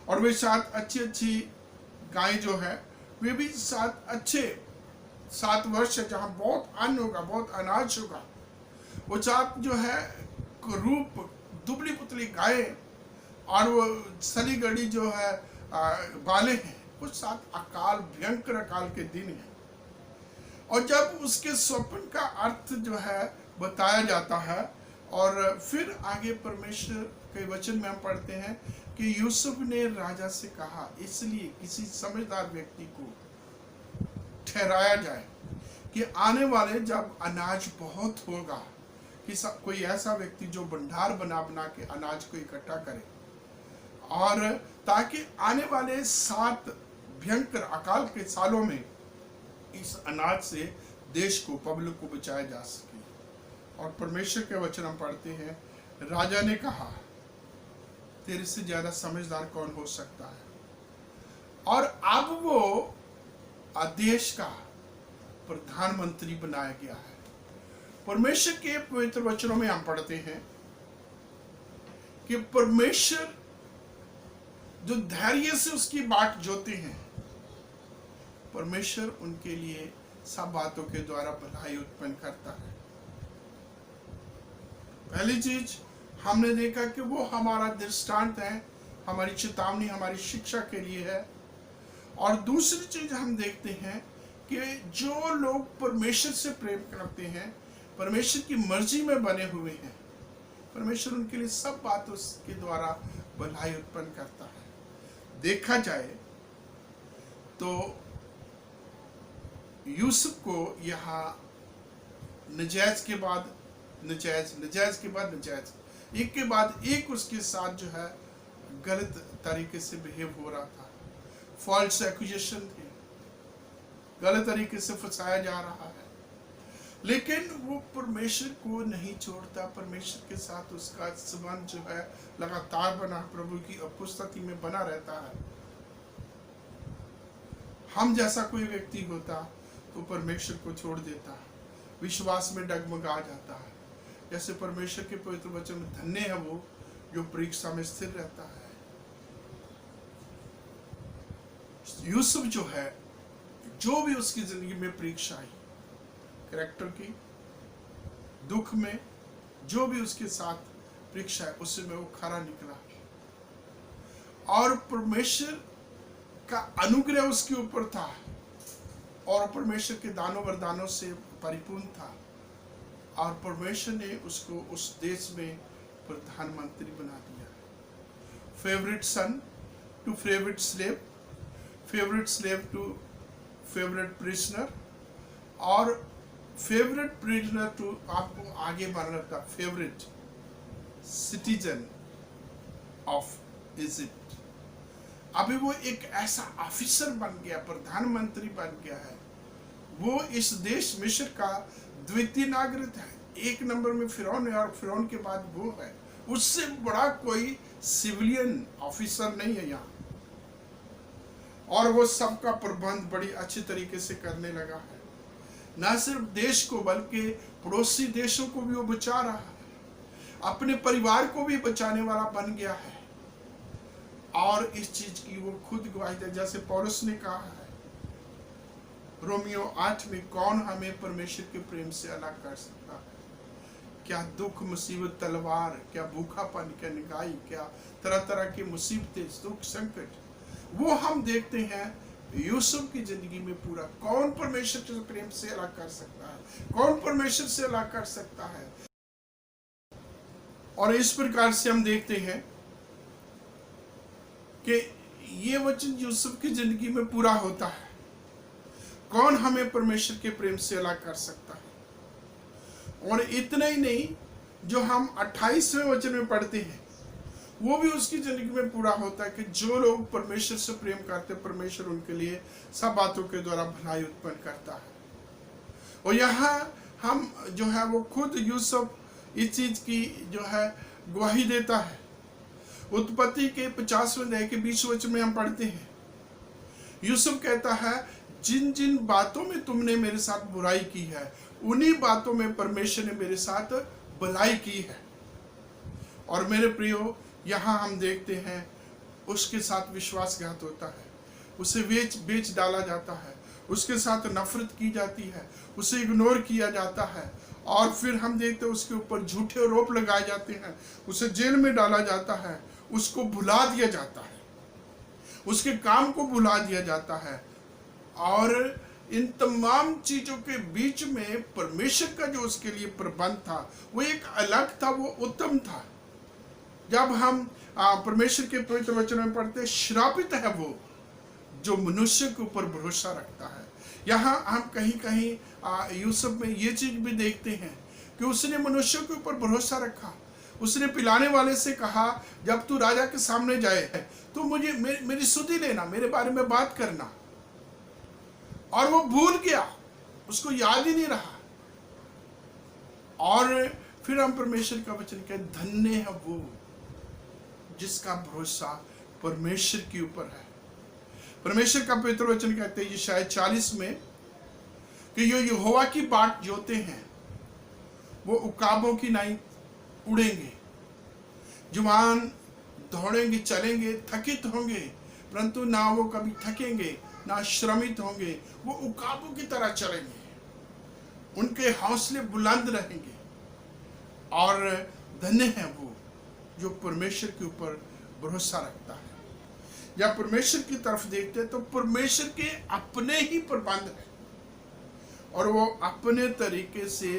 और वे 7 अच्छी गाय जो है वे भी 7 वर्ष है, जहाँ बहुत अन्न होगा, बहुत अनाज होगा। वो 7 जो है रूप दुबली पुतली गाय और वो सली गड़ी जो है बाले हैं, वो 7 अकाल, भयंकर अकाल के दिन हैं। और जब उसके स्वप्न का अर्थ जो है बताया जाता है और फिर आगे परमेश्वर के वचन में हम पढ़ते हैं कि यूसुफ ने राजा से कहा, इसलिए किसी समझदार व्यक्ति को ठहराया जाए कि आने वाले जब अनाज बहुत होगा कि कोई ऐसा व्यक्ति जो भंडार बना के अनाज को इकट्ठा करे, और ताकि आने वाले 7 भयंकर अकाल के सालों में इस अनाज से देश को, पब्लिक को बचाया जा सके। और परमेश्वर के वचन हम पढ़ते हैं, राजा ने कहा, तेरे से ज्यादा समझदार कौन हो सकता है। और अब वो देश का प्रधानमंत्री बनाया गया है। परमेश्वर के पवित्र वचनों में हम पढ़ते हैं कि परमेश्वर जो धैर्य से उसकी बाट जोते हैं, परमेश्वर उनके लिए सब बातों के द्वारा भलाई उत्पन्न करता है। पहली चीज हमने देखा कि वो हमारा दृष्टांत है, हमारी चेतावनी, हमारी शिक्षा के लिए है। और दूसरी चीज हम देखते हैं कि जो लोग परमेश्वर से प्रेम करते हैं, परमेश्वर की मर्जी में बने हुए हैं, परमेश्वर उनके लिए सब बातों के द्वारा भलाई उत्पन्न करता है। देखा जाए तो यूसुफ को यहाँ नजायज के बाद नजायज, नजायज के बाद नजायज, एक के बाद एक उसके साथ जो है गलत तरीके से बिहेव हो रहा था। फॉल्स एक्यूजेशन थे, गलत तरीके से फंसाया जा रहा है, लेकिन वो परमेश्वर को नहीं छोड़ता। परमेश्वर के साथ उसका संबंध जो है लगातार बना, प्रभु की उपस्थिति में बना रहता है। हम जैसा कोई व्यक्ति होता तो परमेश्वर को छोड़ देता, विश्वास में डगमगा जाता है। जैसे परमेश्वर के पवित्र वचन में धन्य है वो जो परीक्षा में स्थिर रहता है। यूसुफ जो है, जो भी उसकी जिंदगी में परीक्षा आई, कैरेक्टर की, दुख में, जो भी उसके साथ परीक्षा है, उसमें वो खरा निकला और परमेश्वर का अनुग्रह उसके ऊपर था और परमेश्वर के दानों वरदानों से परिपूर्ण था और परमेश्वर ने उसको उस देश में प्रधानमंत्री बना दिया। Favourite son to favourite slave, favourite slave to favourite prisoner और फेवरेट प्रिजनर टू, आपको आगे बढ़ना था, फेवरेट सिटीजन ऑफ इजिप्ट। अभी वो एक ऐसा ऑफिसर बन गया, प्रधानमंत्री बन गया है। वो इस देश मिस्र का द्वितीय नागरिक है। एक नंबर में फिरौन है और फिरौन के बाद वो है। उससे बड़ा कोई सिविलियन ऑफिसर नहीं है यहाँ। और वो सबका प्रबंध बड़ी अच्छी तरीके से करने लगा है। न सिर्फ देश को बल्कि पड़ोसी देशों को भी वो बचा रहा है, अपने परिवार को भी बचाने वाला बन गया है। और इस चीज की वो खुद गवाही दे, जैसे पौलुस ने कहा है रोमियो 8 में, कौन हमें परमेश्वर के प्रेम से अलग कर सकता है? क्या दुख, मुसीबत, तलवार, क्या भूखापन, क्या निगाही, क्या तरह तरह की मुसीबतें, दुख, संकट, वो हम देखते हैं यूसुफ की जिंदगी में पूरा। कौन परमेश्वर के प्रेम से अलग कर सकता है? कौन परमेश्वर से अलग कर सकता है? और इस प्रकार से हम देखते हैं कि ये वचन यूसुफ की जिंदगी में पूरा होता है। कौन हमें परमेश्वर के प्रेम से अलग कर सकता है? और इतना ही नहीं, जो हम 28वें वचन में पढ़ते हैं वो भी उसकी जिंदगी में पूरा होता है कि जो लोग परमेश्वर से प्रेम करते, परमेश्वर उनके लिए सब बातों के द्वारा भलाई उत्पन्न करता है। और यहाँ हम जो है वो खुद यूसुफ इस चीज की जो है गवाही देता है। उत्पत्ति के 50वें अध्याय के 20 वचन में हम पढ़ते हैं, यूसुफ कहता है, जिन जिन बातों में तुमने मेरे साथ बुराई की है उन्हीं बातों में परमेश्वर ने मेरे साथ भलाई की है। और मेरे प्रियो, यहाँ हम देखते हैं उसके साथ विश्वासघात होता है, उसे बेच डाला जाता है, उसके साथ नफरत की जाती है, उसे इग्नोर किया जाता है। और फिर हम देखते हैं उसके ऊपर झूठे आरोप लगाए जाते हैं, उसे जेल में डाला जाता है, उसको भुला दिया जाता है, उसके काम को भुला दिया जाता है। और इन तमाम चीजों के बीच में परमेश्वर का जो उसके लिए प्रबंध था वो एक अलग था, वो उत्तम था। जब हम परमेश्वर के पवित्र वचन में पढ़ते, श्रापित है वो जो मनुष्य के ऊपर भरोसा रखता है। यहाँ हम कहीं कहीं यूसुफ में ये चीज भी देखते हैं कि उसने मनुष्य के ऊपर भरोसा रखा। उसने पिलाने वाले से कहा, जब तू राजा के सामने जाए तो मुझे मेरी सुधि लेना, मेरे बारे में बात करना। और वो भूल गया, उसको याद ही नहीं रहा। और फिर हम परमेश्वर का वचन कहते, धन्य है वो जिसका भरोसा परमेश्वर के ऊपर है। परमेश्वर का पवित्र वचन कहते हैं यशायाह 40 में कि जो यहोवा की बाट जोते हैं वो उकाबों की नाई उड़ेंगे, जुबान दौड़ेंगे, चलेंगे, थकित होंगे, परंतु ना वो कभी थकेंगे ना श्रमित होंगे। वो उकाबों की तरह चलेंगे, उनके हौसले बुलंद रहेंगे। और धन्य है वो जो परमेश्वर के ऊपर भरोसा रखता है। या परमेश्वर की तरफ देखते हैं तो परमेश्वर के अपने ही प्रबंध है और वो अपने तरीके से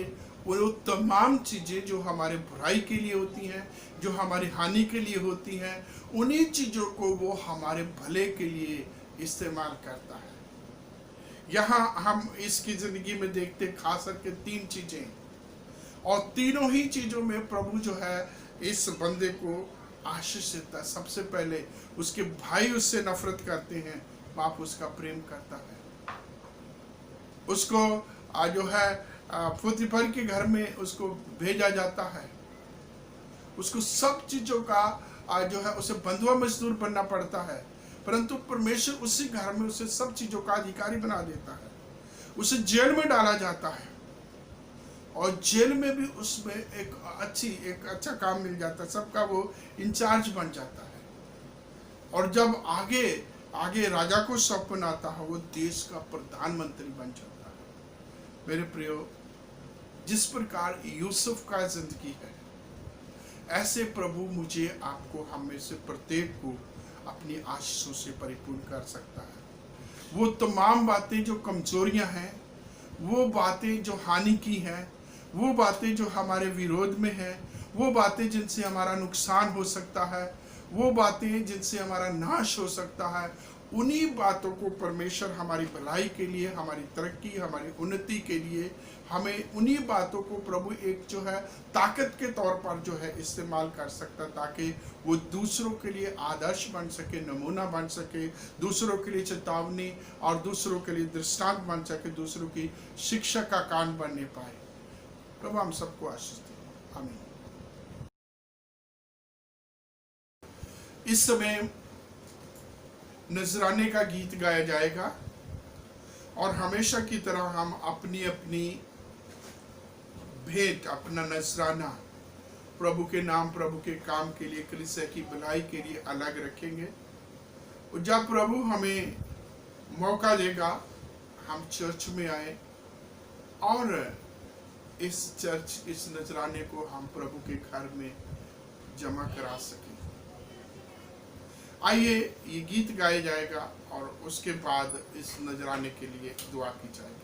वो तमाम चीजें जो हमारे बुराई के लिए होती हैं, जो हमारी हानि के लिए होती हैं, उन्हीं चीजों को वो हमारे भले के लिए इस्तेमाल करता है। यहाँ हम इसकी जिंदगी में देखते खास करके 3 चीजें, और तीनों ही चीजों में प्रभु जो है इस बंदे को आशीष देता है। सबसे पहले उसके भाई उससे नफरत करते हैं, बाप उसका प्रेम करता है। उसको जो है पुतीफर के घर में उसको भेजा जाता है। उसको सब चीजों का जो है उसे बंधुआ मजदूर बनना पड़ता है, परंतु परमेश्वर उसी घर में उसे सब चीजों का अधिकारी बना देता है। उसे जेल में डाला जाता है और जेल में भी उसमें एक अच्छा काम मिल जाता है, सबका वो इंचार्ज बन जाता है। और जब आगे राजा को सौंपन आता है, वो देश का प्रधानमंत्री बन जाता है। मेरे प्रियो, जिस प्रकार यूसुफ का जिंदगी है, ऐसे प्रभु मुझे आपको, हम में से प्रत्येक को अपनी आशीषों से परिपूर्ण कर सकता है। वो तमाम बातें जो कमजोरियां हैं, वो बातें जो हानि की हैं, वो बातें जो हमारे विरोध में हैं, वो बातें जिनसे हमारा नुकसान हो सकता है, वो बातें जिनसे हमारा नाश हो सकता है, उन्हीं बातों को परमेश्वर हमारी भलाई के लिए, हमारी तरक्की, हमारी उन्नति के लिए, हमें उन्हीं बातों को प्रभु एक जो है ताकत के तौर पर जो है इस्तेमाल कर सकता, ताकि वो दूसरों के लिए आदर्श बन सके, नमूना बन सके, दूसरों के लिए चेतावनी और दूसरों के लिए दृष्टांत बन सके, दूसरों की शिक्षा का कान बनने पाए। प्रभु हम सबको आशीष दे, आमीन। इस समय नजराने का गीत गाया जाएगा और हमेशा की तरह हम अपनी अपनी भेंट, अपना नजराना प्रभु के नाम, प्रभु के काम के लिए, कलीसिया की भलाई के लिए अलग रखेंगे। और जब प्रभु हमें मौका देगा, हम चर्च में आए और इस नजराने को हम प्रभु के घर में जमा करा सकें। आइए, ये गीत गाया जाएगा और उसके बाद इस नजराने के लिए दुआ की जाएगी।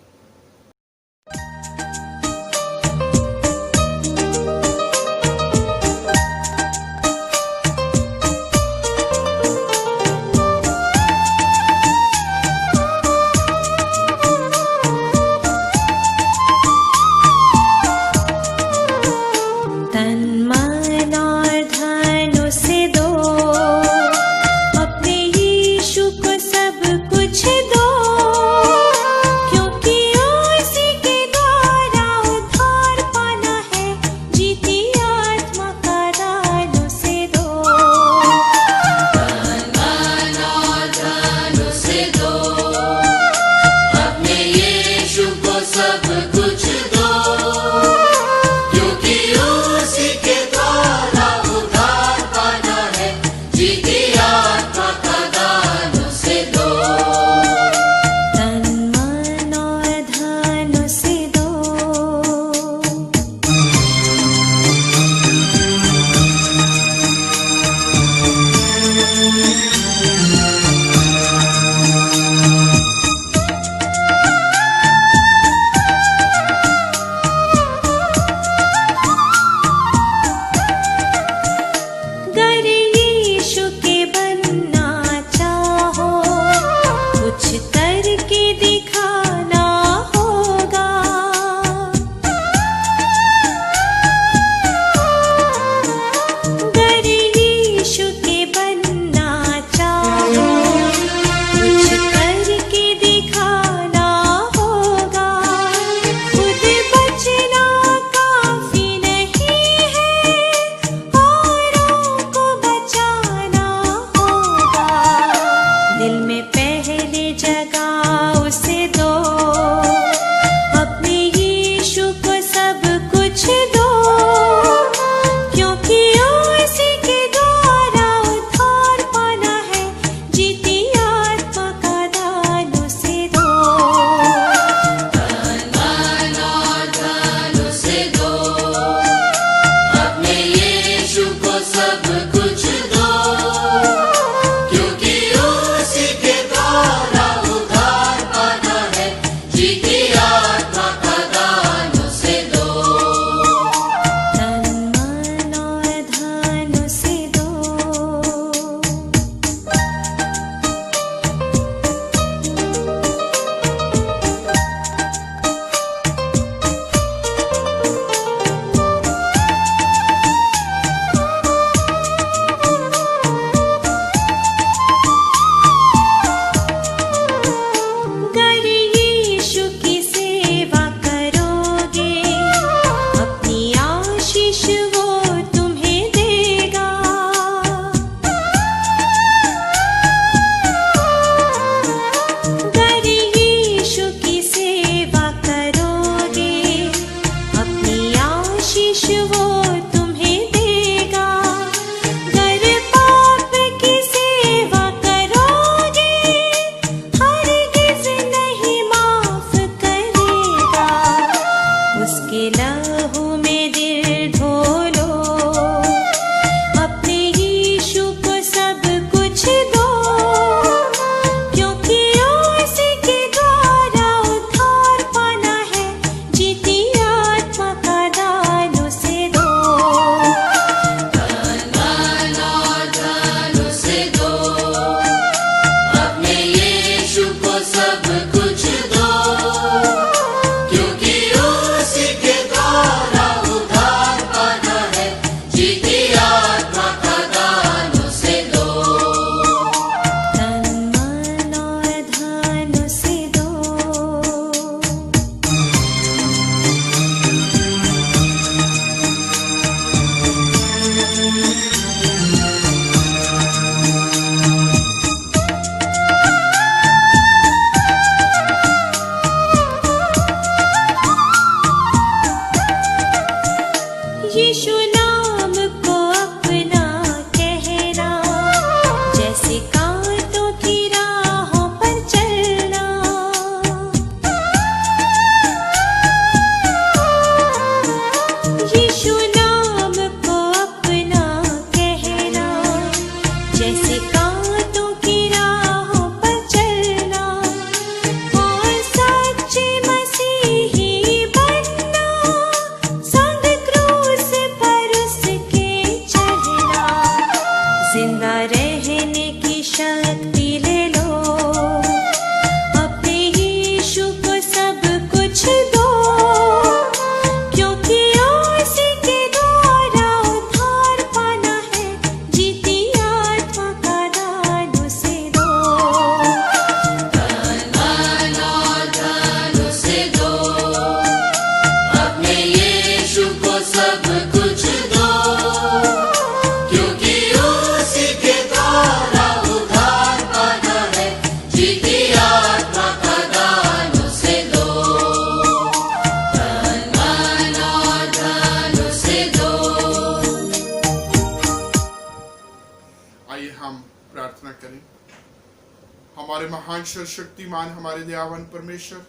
हमारे महान सर्वशक्तिमान, हमारे दयावान परमेश्वर,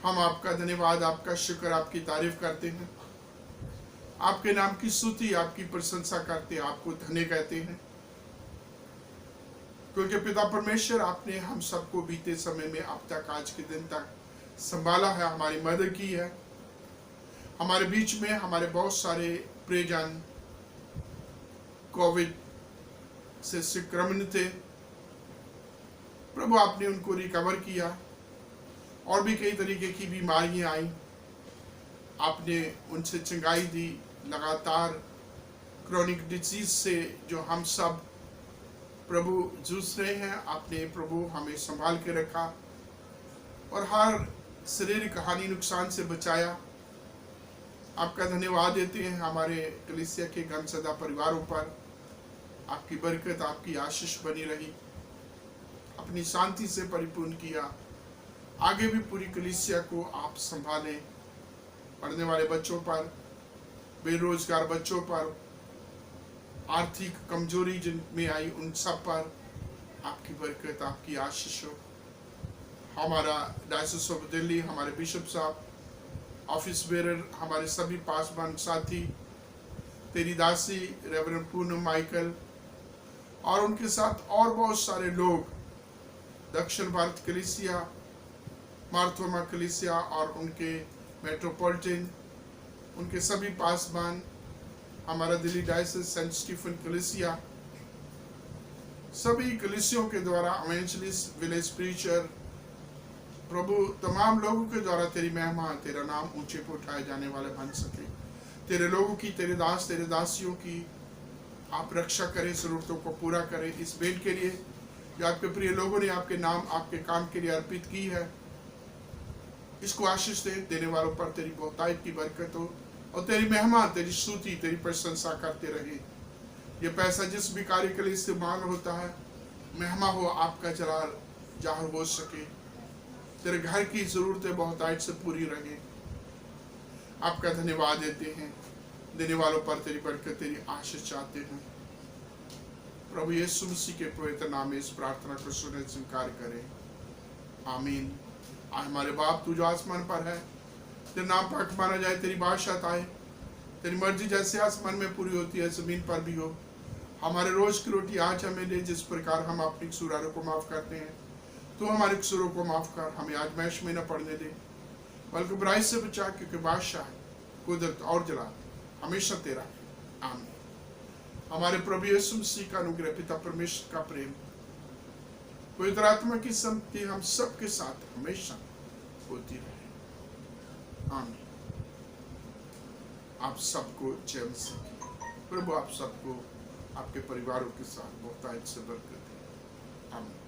हम आपका धन्यवाद, आपका शुक्र, आपकी तारीफ करते हैं। आपके नाम की स्तुति, आपकी प्रशंसा करते, आपको धन्य कहते हैं, क्योंकि पिता परमेश्वर आपने हम सबको बीते समय में अब तक, आज के दिन तक संभाला है, हमारी मदद की है। हमारे बीच में हमारे बहुत सारे प्रियजन कोविड से संक्रमित थे, प्रभु आपने उनको रिकवर किया। और भी कई तरीके की बीमारियां आई, आपने उनसे चंगाई दी। लगातार क्रोनिक डिजीज से जो हम सब प्रभु जूझ रहे हैं, आपने प्रभु हमें संभाल के रखा और हर शारीरिक हानि नुकसान से बचाया। आपका धन्यवाद देते हैं हमारे कलीसिया के गमसदा परिवारों पर। आपकी बरकत, आपकी आशीष बनी रही, अपनी शांति से परिपूर्ण किया। आगे भी पूरी कलीसिया को आप संभालें। पढ़ने वाले बच्चों पर, बेरोजगार बच्चों पर, आर्थिक कमजोरी जिनमें आई उन सब पर आपकी बरकत, आपकी आशीष हो। हमारा डायसिस ऑफ दिल्ली, हमारे बिशप साहब, ऑफिस बेरर, हमारे सभी पासवान साथी, तेरी दासी रेवरेंड पूनम माइकल और उनके साथ और बहुत सारे लोग, दक्षिण भारत कलीसिया, मार्थोमा कलीसिया और उनके मेट्रोपॉलिटन, उनके सभी पासवान, हमारा दिल्ली डायसिस सेंट स्टीफन कलीसिया, सभी कलीसियों के द्वारा, एवेंजलिस्ट, विलेज प्रीचर, प्रभु तमाम लोगों के द्वारा तेरी महिमा, तेरा नाम ऊंचे पे उठाए जाने वाले बन सके। तेरे लोगों की, तेरे दास, तेरे दासियों की आप रक्षा करें, जरूरतों को पूरा करें। इस भेंट के लिए जो आपके प्रिय लोगों ने आपके नाम, आपके काम के लिए अर्पित की है, इसको आशीष दे। देने वालों पर तेरी बहुतायत की बरकत हो और तेरी महिमा, तेरी स्तुति, तेरी प्रशंसा करते रहे। ये पैसा जिस भी कार्य के लिए इस्तेमाल होता है, महिमा हो, आपका जलाल जाहिर हो सके, तेरे घर की जरूरतें बहुतायत से पूरी रहे। आपका धन्यवाद देते हैं। देने वालों पर तेरी बरकत, तेरी आशीष चाहते हैं। प्रभु यीशु मसीह के पवित्र नाम में इस प्रार्थना को सुने, स्वीकार करें। आमीन। हमारे बाप, तू जो आसमान पर है, तेरा नाम पाक माना जाए, तेरी बादशाहत आए, तेरी मर्जी जैसे आसमान में पूरी होती है जमीन पर भी हो। हमारे रोज की रोटी आज हमें दे, जिस प्रकार हम अपनी कसूरों को माफ करते हैं, तू हमारे कसूरों को माफ कर। हमें आजमाइश में न पड़ने दे, बल्कि बुराई से बचा, क्योंकि बादशाह, कुदरत और जलाल हमेशा तेरा है। आमीन। हमारे प्रभु यीशु मसीह का अनुग्रह, पिता परमेश्वर का प्रेम, पवित्र आत्मा की संगति हम सबके साथ हमेशा होती रहे। आमीन। आप सबको जय मसीह। प्रभु आप सबको आपके परिवारों के साथ बहुतायत से बरकत दे। आमीन।